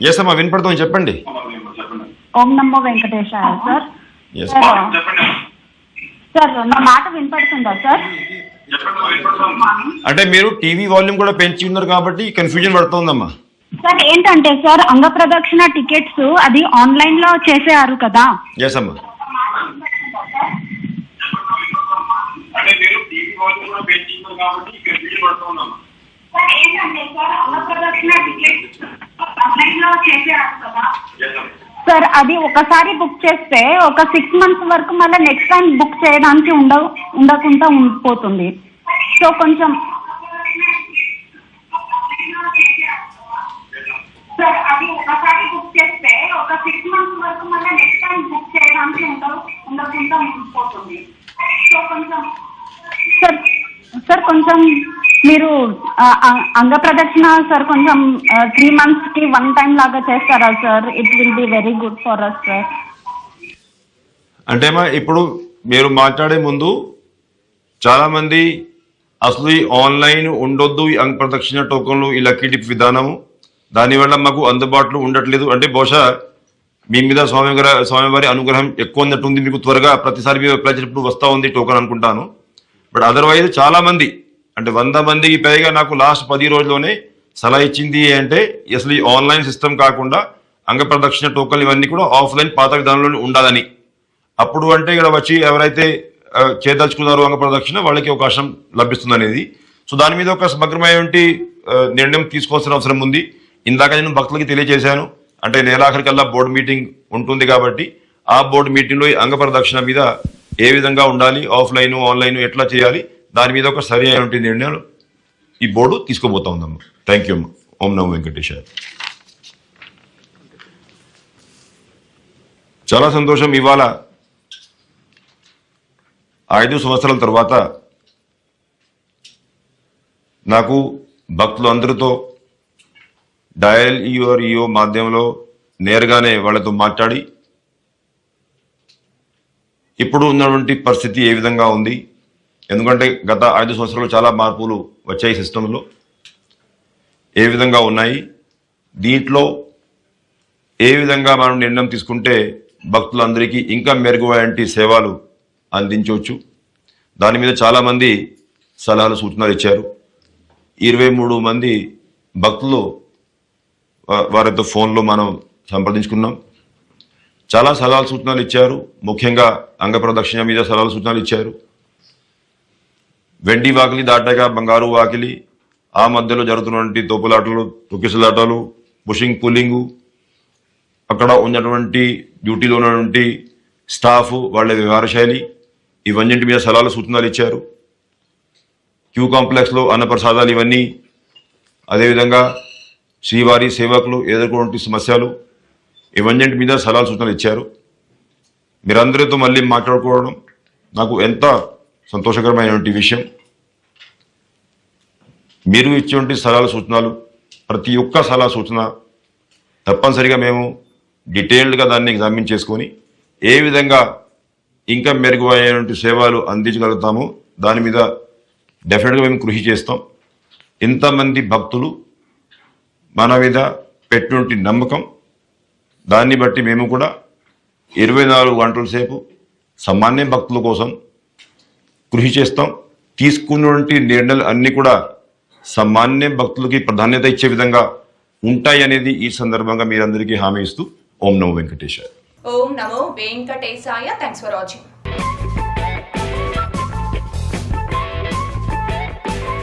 Speaker 2: ఎస్ అమ్మా వినపడుతుంది, చెప్పండి.
Speaker 22: ఓం నమో వెంకటేశాయ సార్.
Speaker 2: ఎస్
Speaker 22: సార్ నా మాట వినపడుతుందా సార్?
Speaker 2: అంటే మీరు టీవీ వాల్యూమ్ కూడా పెంచి ఉన్నారు కాబట్టి కన్ఫ్యూజన్ పడుతుందమ్మా.
Speaker 22: సార్ ఏంటంటే సార్ అంగ ప్రదక్షిణ టికెట్స్ అది ఆన్లైన్ లో చేసేయారు కదా.
Speaker 2: ఎస్ అమ్మా. అంటే మీరు టీవీ వాల్యూమ్ కూడా పెంచి ఉన్నారు కాబట్టి కన్ఫ్యూజన్ పడుతుందమ్మా.
Speaker 22: సార్ అది ఒకసారి బుక్ చేస్తే ఒక 6 months వరకు మళ్ళీ నెక్స్ట్ టైం బుక్ చేయడానికి ఉండకుండా ఉండిపోతుంది. సో కొంచెం సార్ అది ఒకసారి బుక్ చేస్తే ఒక 6 months వరకు మళ్ళీ నెక్స్ట్ టైం బుక్ చేయడానికి ఉండకుండా ఉండిపోతుంది. సో కొంచెం సార్ కొంచెం మీరు అంగ ప్రదక్షిణ సార్ కొంచెం 3 months కి 1 time లాగా చేస్తారా sir? It will be very good for us sir.
Speaker 2: అంటే ఇప్పుడు మీరు మాట్లాడే ముందు చాలా మంది అసలు ఈ ఆన్లైన్ ఉండొద్దు, ఈ అంగ ప్రదక్షిణ టోకన్లు, ఈ లక్కీ డిప్ విధానము దానివల్ల మాకు అందుబాటులో ఉండట్లేదు అంటే బహుశా మీ మీద స్వామివారి అనుగ్రహం ఎక్కువ ఉన్నట్టుంది, మీకు త్వరగా ప్రతిసారి మీరు అప్లై చేసినప్పుడు వస్తూ ఉంది టోకన్ అనుకుంటాను. బట్ అదర్వైజ్ చాలా మంది అంటే 100 మందికి పైగా నాకు లాస్ట్ 10 రోజుల్లోనే సలహా ఇచ్చింది అంటే అసలు ఈ ఆన్లైన్ సిస్టమ్ కాకుండా అంగ ప్రదక్షిణ టోకన్లు ఇవన్నీ కూడా ఆఫ్లైన్ పాత విధానంలోనే ఉండాలని. అప్పుడు అంటే ఇక్కడ వచ్చి ఎవరైతే చేయదలుచుకున్నారో అంగ ప్రదక్షిణ వాళ్ళకి అవకాశం లభిస్తుంది అనేది. సో దాని మీద ఒక సమగ్రమైనటువంటి నిర్ణయం తీసుకోవాల్సిన అవసరం ఉంది. ఇందాక నేను భక్తులకి తెలియజేశాను అంటే నెలాఖరికల్లా బోర్డు మీటింగ్ ఉంటుంది కాబట్టి ఆ బోర్డు మీటింగ్లో ఈ అంగ ప్రదక్షిణ మీద ఏ విధంగా ఉండాలి, ఆఫ్లైన్ ఆన్లైన్ ఎట్లా చేయాలి దాని మీద ఒక సరి అయినటువంటి నిర్ణయాలు ఈ బోర్డు తీసుకోబోతా ఉందమ్మా. థ్యాంక్ యూ అమ్మా. ఓం నమో వెంకటేశాయ. చాలా సంతోషం. ఇవాళ 5 సంవత్సరాల తర్వాత నాకు భక్తులు అందరితో డయల్ ఈఓ మాధ్యమంలో నేరుగానే వాళ్ళతో మాట్లాడి ఇప్పుడు ఉన్నటువంటి పరిస్థితి ఏ విధంగా ఉంది, ఎందుకంటే గత 5 సంవత్సరాలు చాలా మార్పులు వచ్చాయి సిస్టంలో, ఏ విధంగా ఉన్నాయి, దీంట్లో ఏ విధంగా మనం నిర్ణయం తీసుకుంటే భక్తులందరికీ ఇంకా మెరుగువైన సేవలు అందించవచ్చు దాని మీద చాలామంది సలహాలు సూచనలు ఇచ్చారు. 23 మంది భక్తులు వారితో ఫోన్లో మనం సంప్రదించుకున్నాం. చాలా సలహాలు సూచనలు ఇచ్చారు. ముఖ్యంగా అంగ ప్రదక్షిణ మీద సలహాలు సూచనలు ఇచ్చారు. వెండి వాకిలి దాటాక బంగారు వాకిలి, ఆ మధ్యలో జరుగుతున్నటువంటి తోపులాటలు, తొక్కిసలాటలు, పుషింగ్ పుల్లింగు, అక్కడ ఉన్నటువంటి డ్యూటీలో ఉన్నటువంటి స్టాఫ్ వాళ్ళ వ్యవహార శైలి, ఇవన్నింటి మీద సలహాలు సూచనలు ఇచ్చారు. క్యూ కాంప్లెక్స్లో అన్నప్రసాదాలు ఇవన్నీ, అదేవిధంగా శ్రీవారి సేవకులు ఎదుర్కొనే సమస్యలు, ఇవన్నింటి మీద సలహాలు సూచనలు ఇచ్చారు. మీరందరితో మళ్ళీ మాట్లాడుకోవడం నాకు ఎంత సంతోషకరమైనటువంటి విషయం. మీరు ఇచ్చేటువంటి సలహాలు సూచనలు, ప్రతి ఒక్క సలహా సూచన తప్పనిసరిగా మేము డీటెయిల్డ్గా దాన్ని ఎగ్జామిన్ చేసుకొని ఏ విధంగా ఇంకా మెరుగువైనటువంటి సేవలు అందించగలుగుతామో దాని మీద డెఫినెట్గా మేము కృషి చేస్తాం. ఇంతమంది భక్తులు మన మీద పెట్టుంటి నమ్మకం, దాన్ని బట్టి మేము కూడా 24 గంటల సేపు సామాన్య భక్తుల కోసం కృషి చేస్తాం. తీసుకున్నటువంటి నిర్ణయాలు అన్నీ కూడా సామాన్య భక్తులకి ప్రాధాన్యత ఇచ్చే విధంగా ఉంటాయి అనేది ఈ సందర్భంగా మీరందరికీ హామీ ఇస్తూ ఓం నమో వెంకటేశాయ.
Speaker 1: ఓం నమో వెంకటేశాయ. Thanks for watching.